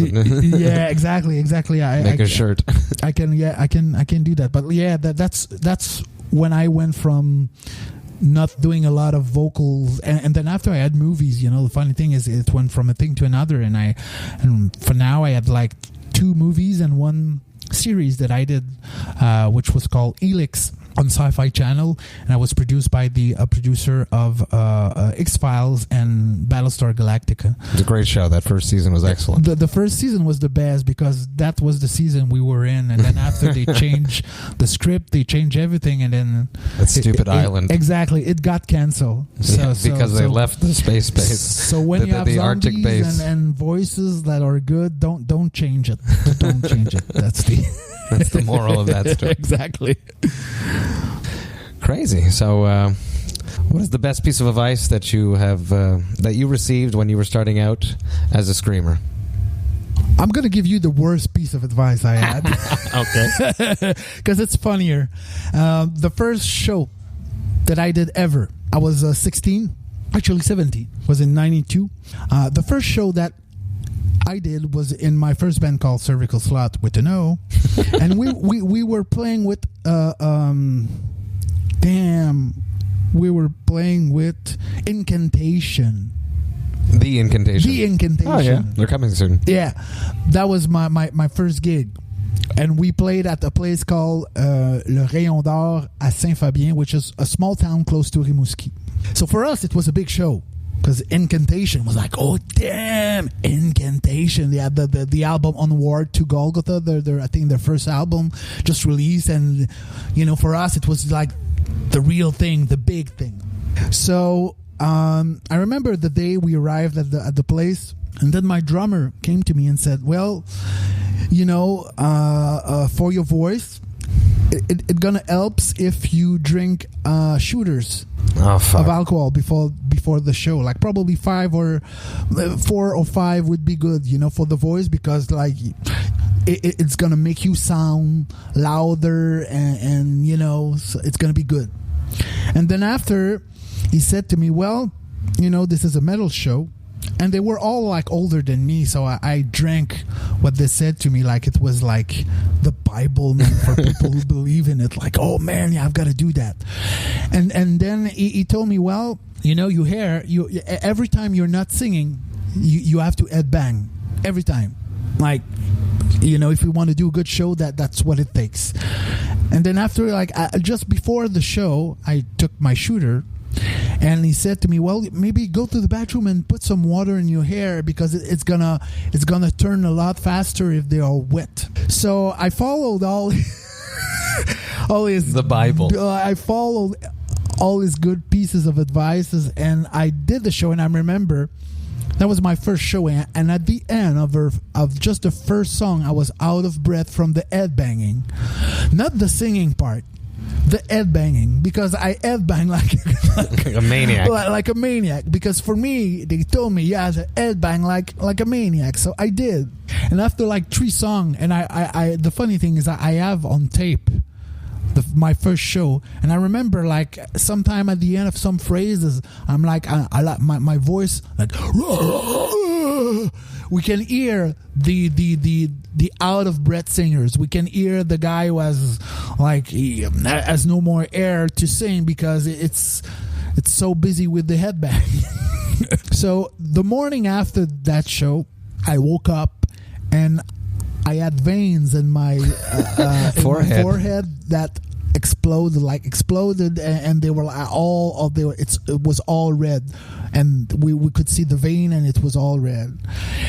S3: Yeah, exactly.
S4: Make a shirt.
S3: I can do that. But yeah, that's when I went from not doing a lot of vocals and then after I had movies. The funny thing is it went from a thing to another, and for now I had like 2 movies and 1 series that I did, which was called Helix on Sci-Fi Channel, and I was produced by the producer of X-Files and Battlestar Galactica.
S4: It's a great show. That first season was excellent.
S3: The first season was the best because that was the season we were in, and then after they changed the script, they changed everything, and then
S4: that stupid island.
S3: Exactly, it got canceled.
S4: Because they left the space base.
S3: So when you have the Arctic base and voices that are good, don't change it. Don't change it. That's the
S4: moral of that story.
S3: Exactly.
S4: Crazy. So, what is the best piece of advice that you have that you received when you were starting out as a screamer?
S3: I'm going to give you the worst piece of advice I had.
S4: Okay.
S3: Because it's funnier. The first show that I did ever, I was 16, actually 17, was in 92. The first show that I did was in my first band called Cervical Slot with an O, and we were playing with we were playing with Incantation.
S4: The Incantation.
S3: Oh yeah,
S4: they're coming soon.
S3: Yeah, that was my first gig, and we played at a place called Le Rayon d'Or à Saint-Fabien, which is a small town close to Rimouski. So for us, it was a big show. Because Incantation was like, oh damn, Incantation. They had the album Onward to Golgotha. I think their first album just released, and for us it was like the real thing, the big thing. So I remember the day we arrived at the place, and then my drummer came to me and said, "Well, for your voice, it gonna helps if you drink shooters." Of alcohol before the show, like probably 4 or 5 would be good, for the voice, because like it's gonna make you sound louder and so it's gonna be good. And then after, he said to me, well, this is a metal show, and they were all like older than me, so I drank what they said to me like it was like the Bible, man, for people who believe in it. Like, oh man, yeah, I've got to do that. And then he told me, well, you every time you're not singing, you have to headbang every time. Like, if you want to do a good show, that's what it takes. And then after, like, just before the show, I took my shooter. And he said to me, well, maybe go to the bathroom and put some water in your hair because it's gonna turn a lot faster if they are wet. So I followed all his
S4: the Bible.
S3: I followed all his good pieces of advices, and I did the show. And I remember that was my first show, and at the end of just the first song, I was out of breath from the headbanging, not the singing part. The headbanging, because I headbang like
S4: a maniac.
S3: Like a maniac. Because for me, they told me, yeah, to headbang like a maniac. So I did. And after like 3 songs, and I the funny thing is I have on tape my first show, and I remember like sometime at the end of some phrases, I'm like, I like my voice like. We can hear the out of breath singers. We can hear the guy who has like has no more air to sing because it's so busy with the headbang. So the morning after that show, I woke up and I had veins in my forehead that exploded, and they were it was all red, and we could see the vein, and it was all red.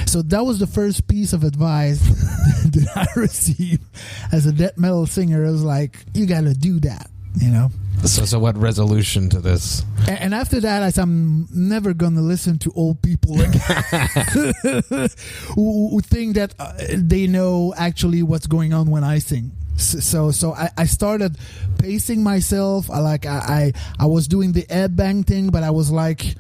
S3: So that was the first piece of advice that I received as a death metal singer. It was like, you got to do that, you know.
S4: So what resolution to this?
S3: And after that, I said, I'm never going to listen to old people again who think that they know actually what's going on when I sing. So I started pacing myself. I was doing the headbang thing, but I was like,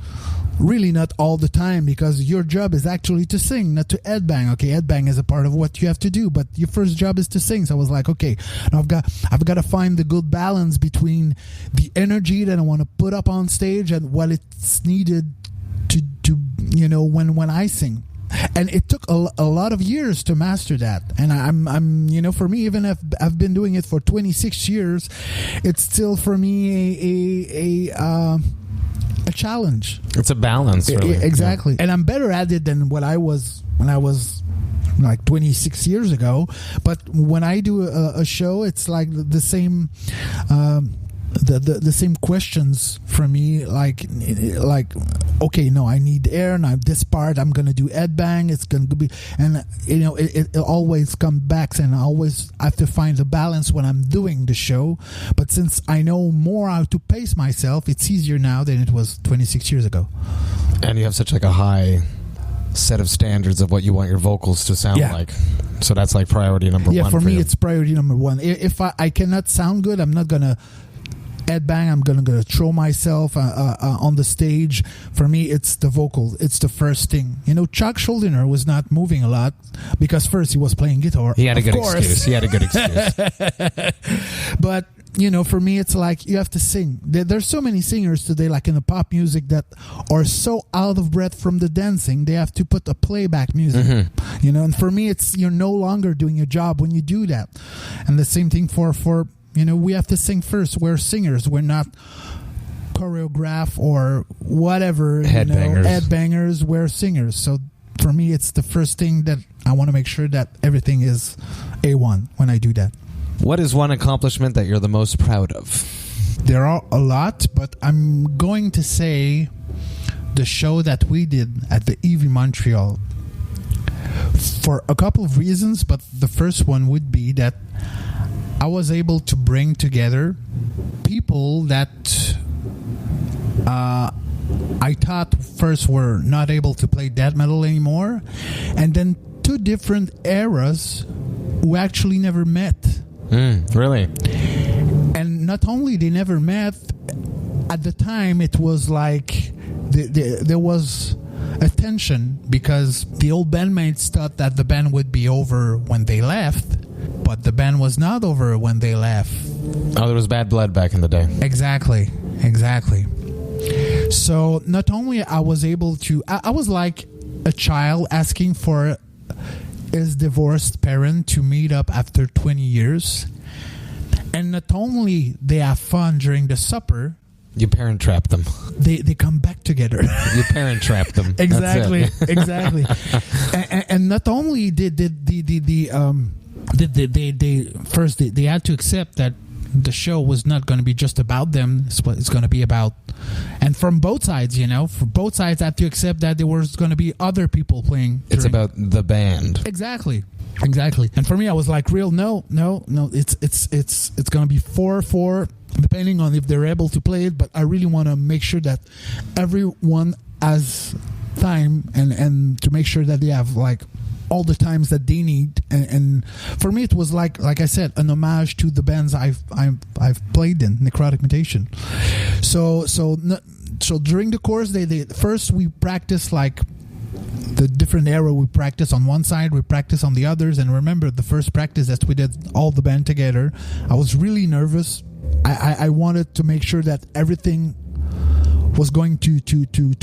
S3: really not all the time, because your job is actually to sing, not to headbang. Okay, headbang is a part of what you have to do, but your first job is to sing. So I was like, okay, I've got to find the good balance between the energy that I want to put up on stage and what it's needed to you know, when I sing. And it took a lot of years to master that. And I'm you know, for me, even if I've been doing it for 26 years, it's still for me a challenge.
S4: It's a balance, really.
S3: Exactly. Yeah. And I'm better at it than what I was when I was like 26 years ago. But when I do a show, it's like the same the same questions for me, like okay, no, I need air, and this part I'm gonna do headbang, it's gonna be, and you know, it always comes back, and I always have to find the balance when I'm doing the show. But since I know more how to pace myself, it's easier now than it was 26 years ago.
S4: And you have such like a high set of standards of what you want your vocals to sound like. So that's like priority number one.
S3: Yeah, for me, it's priority number one. If I cannot sound good, I'm not gonna headbang. I'm gonna throw myself on the stage. For me, it's the vocal. It's the first thing. You know, Chuck Schuldiner was not moving a lot because first he was playing guitar.
S4: He had a good excuse.
S3: But you know, for me, it's like you have to sing. There's so many singers today, like in the pop music, that are so out of breath from the dancing, they have to put a playback music. Mm-hmm. You know, and for me, it's you're no longer doing your job when you do that. And the same thing for you know, we have to sing first. We're singers. We're not choreograph or whatever. Headbangers. We're singers. So for me, it's the first thing that I want to make sure that everything is A1 when I do that.
S4: What is one accomplishment that you're the most proud of?
S3: There are a lot, but I'm going to say the show that we did at the EV Montreal, for a couple of reasons, but the first one would be that I was able to bring together people that I thought first were not able to play death metal anymore, and then two different eras who actually never met.
S4: Really?
S3: And not only they never met, at the time it was like there was a tension because the old bandmates thought that the band would be over when they left, but the band was not over when they left.
S4: Oh, there was bad blood back in the day.
S3: Exactly. So not only I was able to, I was like a child asking for his divorced parent to meet up after 20 years. And not only they have fun during the supper,
S4: you parent trap them.
S3: They come back together.
S4: You parent trap them.
S3: Exactly. And not only did they had to accept that the show was not going to be just about them. It's going to be about, and from both sides, you know, for both sides had to accept that there was going to be other people playing.
S4: It's about the band.
S3: Exactly. And for me, I was like, no. It's going to be 4-4, depending on if they're able to play it. But I really want to make sure that everyone has time and to make sure that they have like all the times that they need. And for me, it was like I said, an homage to the bands I've played in, Necrotic Mutation. So during the course, they first we practiced like the different era. We practice on one side, we practice on the others. And remember, the first practice that we did all the band together, I was really nervous. I wanted to make sure that everything was going to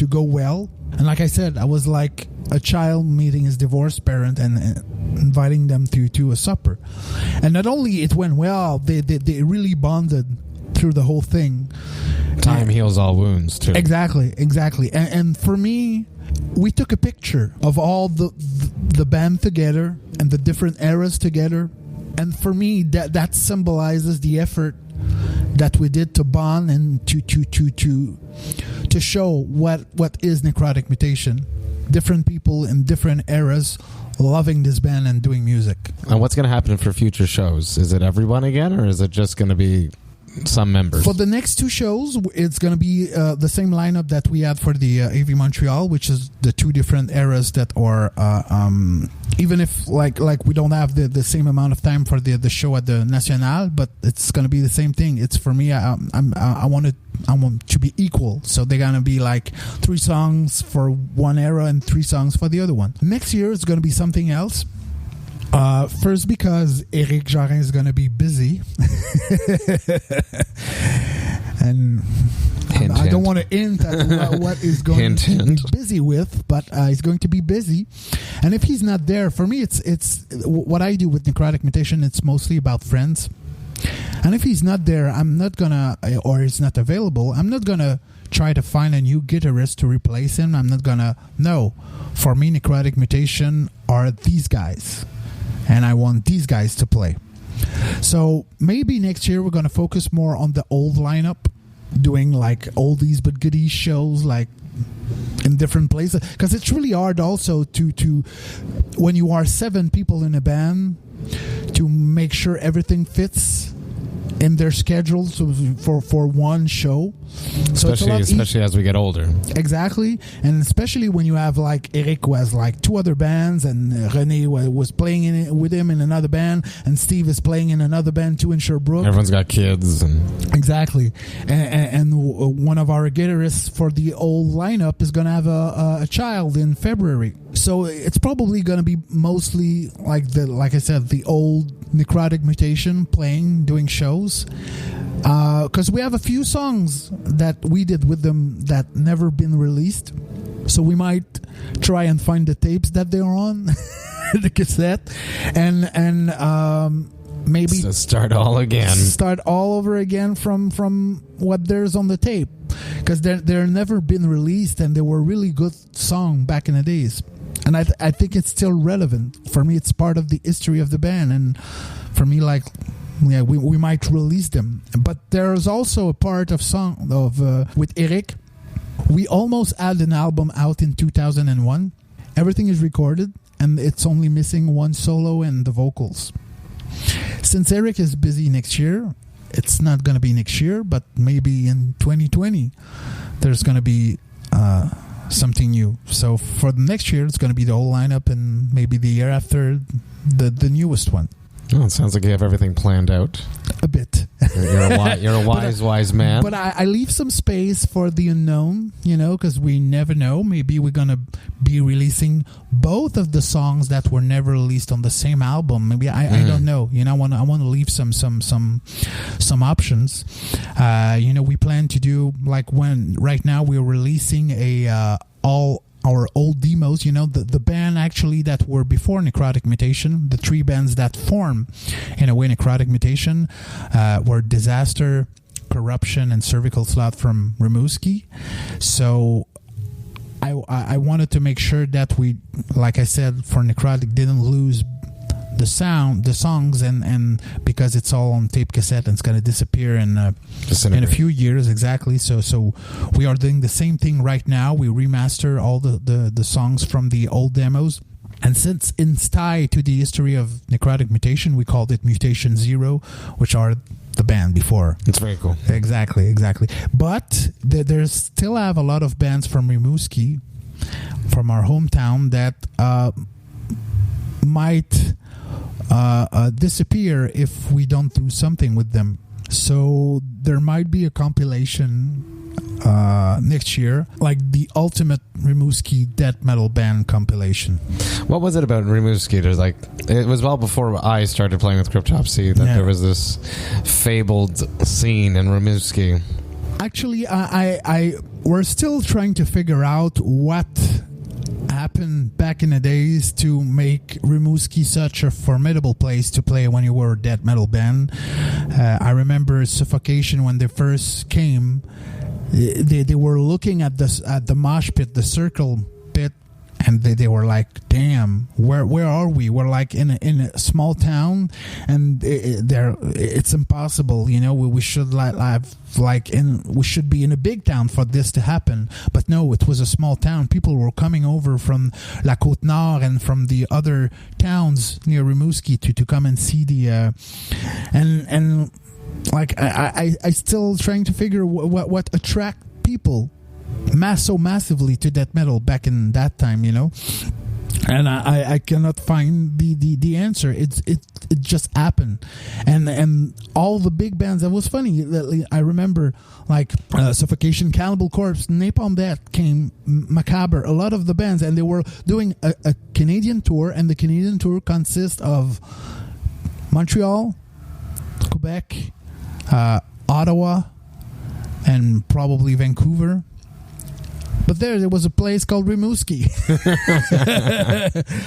S3: go well. And like I said, I was like a child meeting his divorced parent and inviting them to a supper. And not only it went well, they really bonded through the whole thing.
S4: Time heals all wounds too.
S3: Exactly. And for me, we took a picture of all the band together and the different eras together. And for me, that symbolizes the effort that we did to bond and to show what is Necrotic Mutation. Different people in different eras loving this band and doing music.
S4: And what's going to happen for future shows? Is it everyone again, or is it just going to be some members?
S3: For the next 2 shows, it's going to be the same lineup that we had for the AV Montreal, which is the 2 different eras that are even if like we don't have the same amount of time for the show at the National, but it's going to be the same thing. It's for me, I want to be equal, so they're going to be like 3 songs for one era and 3 songs for the other one. Next year it's going to be something else. First, because Eric Jarin is going to be busy. And I don't want to hint at what he's going to be busy with, but he's going to be busy. And if he's not there, for me, it's what I do with Necrotic Mutation. It's mostly about friends. And if he's not there, I'm not gonna, or he's not available, I'm not gonna try to find a new guitarist to replace him. I'm not gonna. No, for me, Necrotic Mutation are these guys, and I want these guys to play. So maybe next year we're going to focus more on the old lineup, doing like oldies but goodies shows, like in different places, because it's really hard also to when you are 7 people in a band to make sure everything fits in their schedules for one show. So
S4: especially as we get older.
S3: Exactly. And especially when you have like Eric, who has like 2 other bands, and René was playing with him in another band, and Steve is playing in another band too in Sherbrooke.
S4: Everyone's got kids.
S3: Exactly. And one of our guitarists for the old lineup is going to have a child in February. So it's probably going to be mostly like I said, the old Necrotic Mutation playing, doing shows. Because we have a few songs that we did with them that never been released. So we might try and find the tapes that they're on, the cassette, and maybe
S4: start all
S3: over again from what there's on the tape, because they're never been released, and they were really good song back in the days. And I think it's still relevant. For me, it's part of the history of the band. And for me, like, yeah, we might release them. But there's also a part of song with Eric. We almost had an album out in 2001. Everything is recorded, and it's only missing one solo and the vocals. Since Eric is busy next year, it's not going to be next year, but maybe in 2020, there's going to be something new. So for the next year, it's going to be the whole lineup, and maybe the year after, the newest one.
S4: Oh, it sounds like you have everything planned out.
S3: A bit.
S4: You're a wise man.
S3: But I leave some space for the unknown, because we never know. Maybe we're going to be releasing both of the songs that were never released on the same album. Maybe I don't know. I want to leave some options. We plan to do, like, right now we're releasing all our old demos, the band actually that were before Necrotic Mutation, the 3 bands that form in a way Necrotic Mutation were Disaster, Corruption, and Cervical Slot from Rimouski. So I wanted to make sure that we, like I said, for Necrotic, didn't lose the songs, and because it's all on tape cassette and it's going to disappear in a few years. Exactly. So we are doing the same thing right now. We remaster all the songs from the old demos, and since it's tied to the history of Necrotic Mutation, we called it Mutation Zero, which are the band before.
S4: It's very cool.
S3: Exactly. But there's still have a lot of bands from Rimouski, from our hometown, that might disappear if we don't do something with them. So there might be a compilation next year, like the ultimate Rimouski death metal band compilation.
S4: What was it about Rimouski? It was well before I started playing with Cryptopsy that there was this fabled scene in Rimouski.
S3: Actually, we're still trying to figure out what happened back in the days to make Rimouski such a formidable place to play when you were a death metal band. I remember Suffocation, when they first came, they were looking at the mosh pit, the circle pit, And they were like, "Damn, where are we? We're like in a small town, and it's impossible. You know, we should we should be in a big town for this to happen. But no, it was a small town. People were coming over from La Côte Nord and from the other towns near Rimouski to come and see the and like I still trying to figure what attract people so massively to death metal back in that time, you know, and I cannot find the answer. It just happened, and all the big bands. That was funny. I remember like Suffocation, Cannibal Corpse, Napalm Death came, Macabre, a lot of the bands, and they were doing a Canadian tour, and the Canadian tour consists of Montreal, Quebec, Ottawa, and probably Vancouver. But there was a place called Rimouski.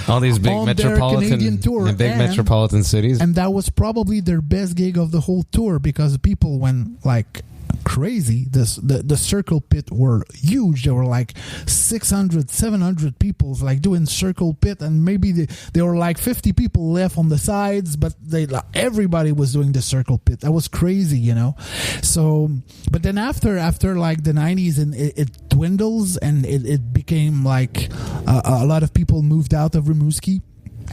S4: All these big metropolitan cities.
S3: And that was probably their best gig of the whole tour, because people went like crazy. The circle pit were huge. There were like 600, 700 people like doing circle pit, and maybe there were like 50 people left on the sides, but everybody was doing the circle pit. That was crazy, you know. So, but then after like the 90s, and it dwindles, and it became like a lot of people moved out of Rimouski,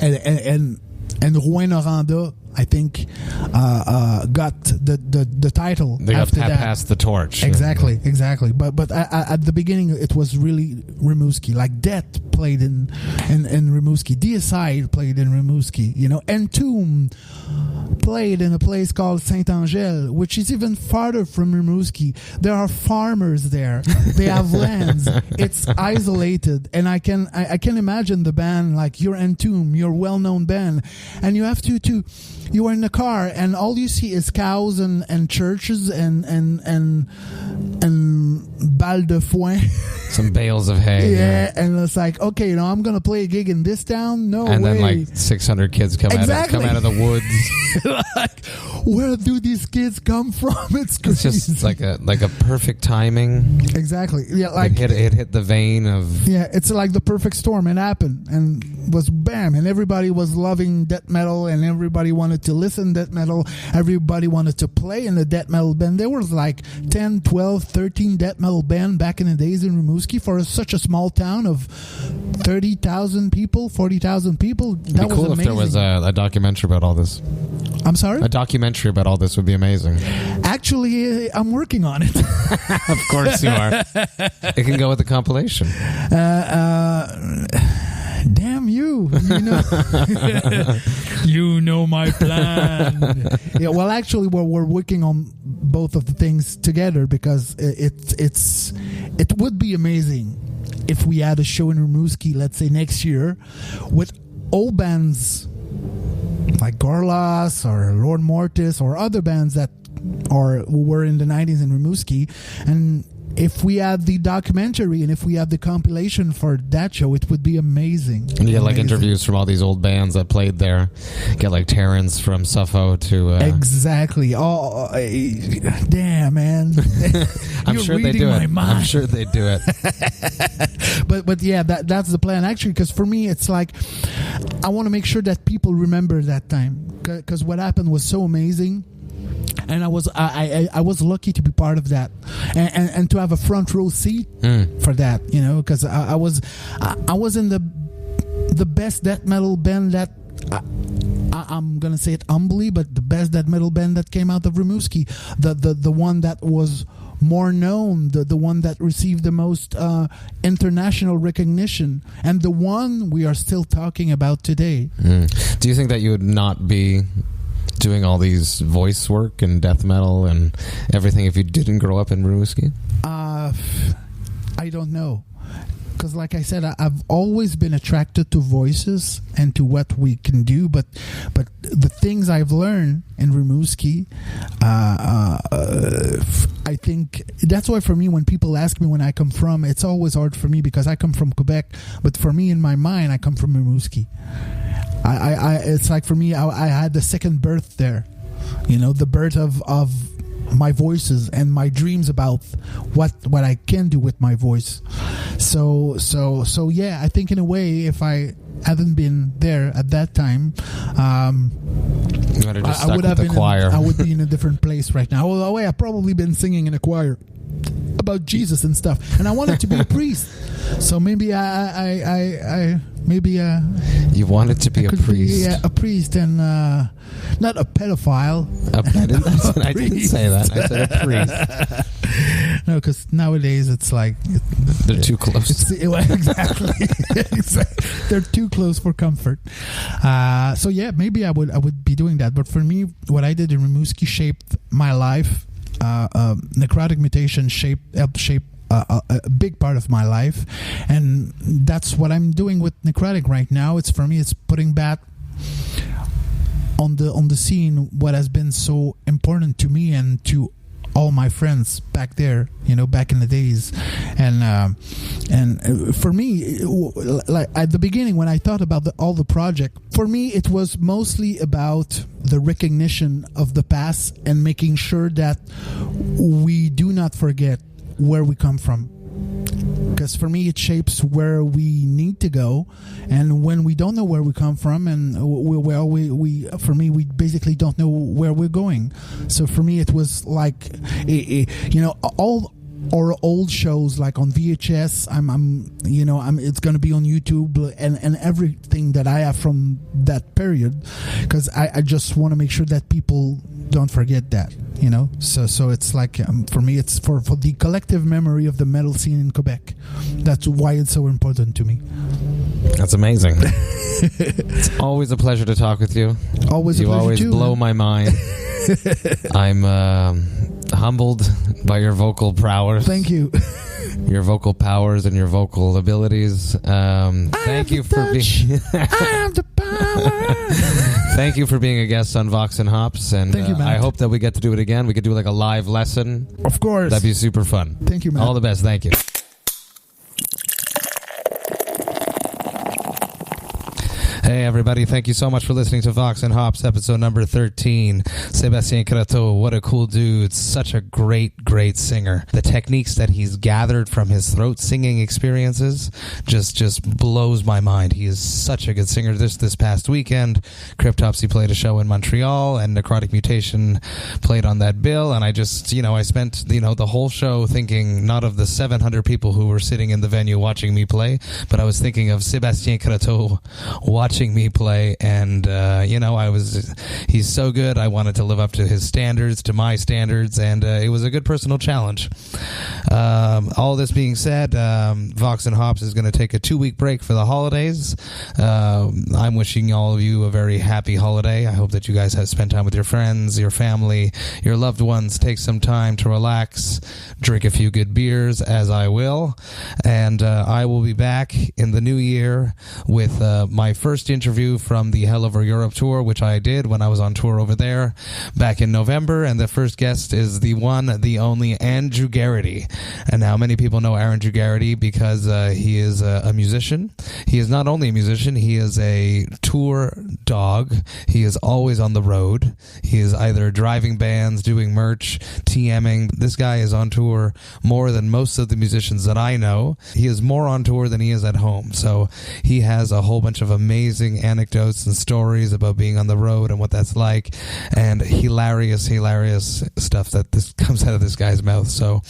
S3: and Rouyn-Noranda, I think, got the title.
S4: They got
S3: after that.
S4: Passed the torch.
S3: Exactly. But at the beginning, it was really Rimouski. Like Death played in Rimouski. Deicide played in Rimouski. You know, Entomb played in a place called Saint-Angèle, which is even farther from Rimouski. There are farmers there. They have lands. It's isolated, and I can imagine the band, like your Entomb, your well-known band, and you have to you are in the car, and all you see is cows and churches and balles de foin.
S4: Some bales of hay.
S3: Yeah, and it's like, okay, you know, I'm gonna play a gig in this town. No
S4: and
S3: way.
S4: Then like 600 kids come out of the woods.
S3: Like, where do these kids come from? It's crazy.
S4: It's just like a perfect timing.
S3: Exactly. Yeah, like
S4: it hit the vein of.
S3: Yeah, it's like the perfect storm. It happened and was bam, and everybody was loving death metal, and everybody wanted to listen death metal. Everybody wanted to play in the death metal band. There was like 10, 12, 13 death metal band back in the days in Rimouski for such a small town of 30,000 people, 40,000 people. That
S4: It'd be cool
S3: was amazing.
S4: if there was a documentary about all this.
S3: I'm sorry?
S4: A documentary about all this would be amazing.
S3: Actually, I'm working on it.
S4: Of course you are. It can go with the compilation.
S3: Damn you know. You know my plan. Yeah, well, actually, we're working on both of the things together, because it would be amazing if we had a show in Rimouski, let's say next year, with old bands like Gorlas or Lord Mortis or other bands that were in the 90s in Rimouski, and if we had the documentary and if we had the compilation for that show, it would be amazing.
S4: And you get like interviews from all these old bands that played there. Get like Terrence from Suffo to
S3: exactly. Oh, damn, man!
S4: I'm sure they do it. I'm sure they do it.
S3: But yeah, that's the plan actually. Because for me, it's like I want to make sure that people remember that time, because what happened was so amazing. And I was lucky to be part of that, and to have a front row seat for that, you know, because I was in the best death metal band that I'm gonna say it humbly, but the best death metal band that came out of Rimouski, the one that was more known, the one that received the most international recognition, and the one we are still talking about today.
S4: Do you think that you would not be doing all these voice work and death metal and everything if you didn't grow up in Rimouski?
S3: I don't know, because like I said, I've always been attracted to voices and to what we can do, but the things I've learned in Rimouski, I think that's why for me, when people ask me when I come from, it's always hard for me, because I come from Quebec, but for me, in my mind, I come from Rimouski. It's like for me, I had the second birth there, you know, the birth of my voices and my dreams about what I can do with my voice. So yeah, I think in a way, if I hadn't been there at that time, I would have been choir. I would be in a different place right now. Although I've probably been singing in a choir about Jesus and stuff, and I wanted to be a priest. So maybe you
S4: wanted to be a priest.
S3: A priest, and not a pedophile.
S4: I didn't say that. I said a priest.
S3: No, because nowadays it's like
S4: they're too close.
S3: Exactly. They're too close for comfort. So yeah, maybe I would be doing that. But for me, what I did in Rimouski shaped my life. Necrotic Mutation helped shape a big part of my life, and that's what I'm doing with Necrotic right now. It's putting back on the scene what has been so important to me and to all my friends back there, back in the days. And for me, like at the beginning when I thought about all the project, for me it was mostly about the recognition of the past and making sure that we do not forget where we come from. Because for me, it shapes where we need to go, and when we don't know where we come from, and we basically don't know where we're going. So for me, it was like, all our old shows like on VHS. It's going to be on YouTube and everything that I have from that period, because I just want to make sure that people don't forget that. So it's like, for me, it's for the collective memory of the metal scene in Quebec. That's why it's so important to me.
S4: That's amazing. It's always a pleasure to talk with you.
S3: Always a pleasure. You
S4: always blow my mind. I'm humbled by your vocal prowess.
S3: Thank you.
S4: Your vocal powers and your vocal abilities. Thank you for being.
S3: I am the power.
S4: Thank you for being a guest on Vox and Hops, and
S3: thank you, Matt.
S4: I hope that we get to do it again. We could do like a live lesson.
S3: Of course,
S4: that'd be super fun.
S3: Thank you, Matt.
S4: All the best. Thank you.
S1: Hey everybody, thank you so much for listening to Vox and Hops episode number 13. Sebastien Croteau, what a cool dude. Such a great singer. The techniques that he's gathered from his throat singing experiences just blows my mind. He is such a good singer. This past weekend, Cryptopsy played a show in Montreal, and Necrotic Mutation played on that bill, and I just, I spent, the whole show thinking not of the 700 people who were sitting in the venue watching me play, but I was thinking of Sebastien Croteau watching me play, and he's so good. I wanted to live up to his standards, to my standards, and it was a good personal challenge. All this being said, Vox and Hops is going to take a 2-week break for the holidays. I'm wishing all of you a very happy holiday. I hope that you guys have spent time with your friends, your family, your loved ones. Take some time to relax, drink a few good beers, as I will, and I will be back in the new year with my first interview from the Hell Over Europe tour, which I did when I was on tour over there back in November, and the first guest is the one, the only Andrew Garrity. And now many people know Andrew Garrity because he is a musician. He is not only a musician, he is a tour dog. He is always on the road. He is either driving bands, doing merch, TMing. This guy is on tour more than most of the musicians that I know. He is more on tour than he is at home. So he has a whole bunch of amazing anecdotes and stories about being on the road and what that's like, and hilarious stuff that this comes out of this guy's mouth. So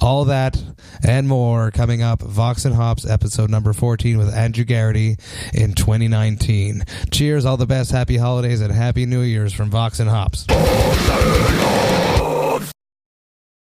S1: all that and more coming up. Vox and Hops episode number 14 with Andrew Garrity in 2019. Cheers, all the best, happy holidays, and happy New Year's from Vox and Hops.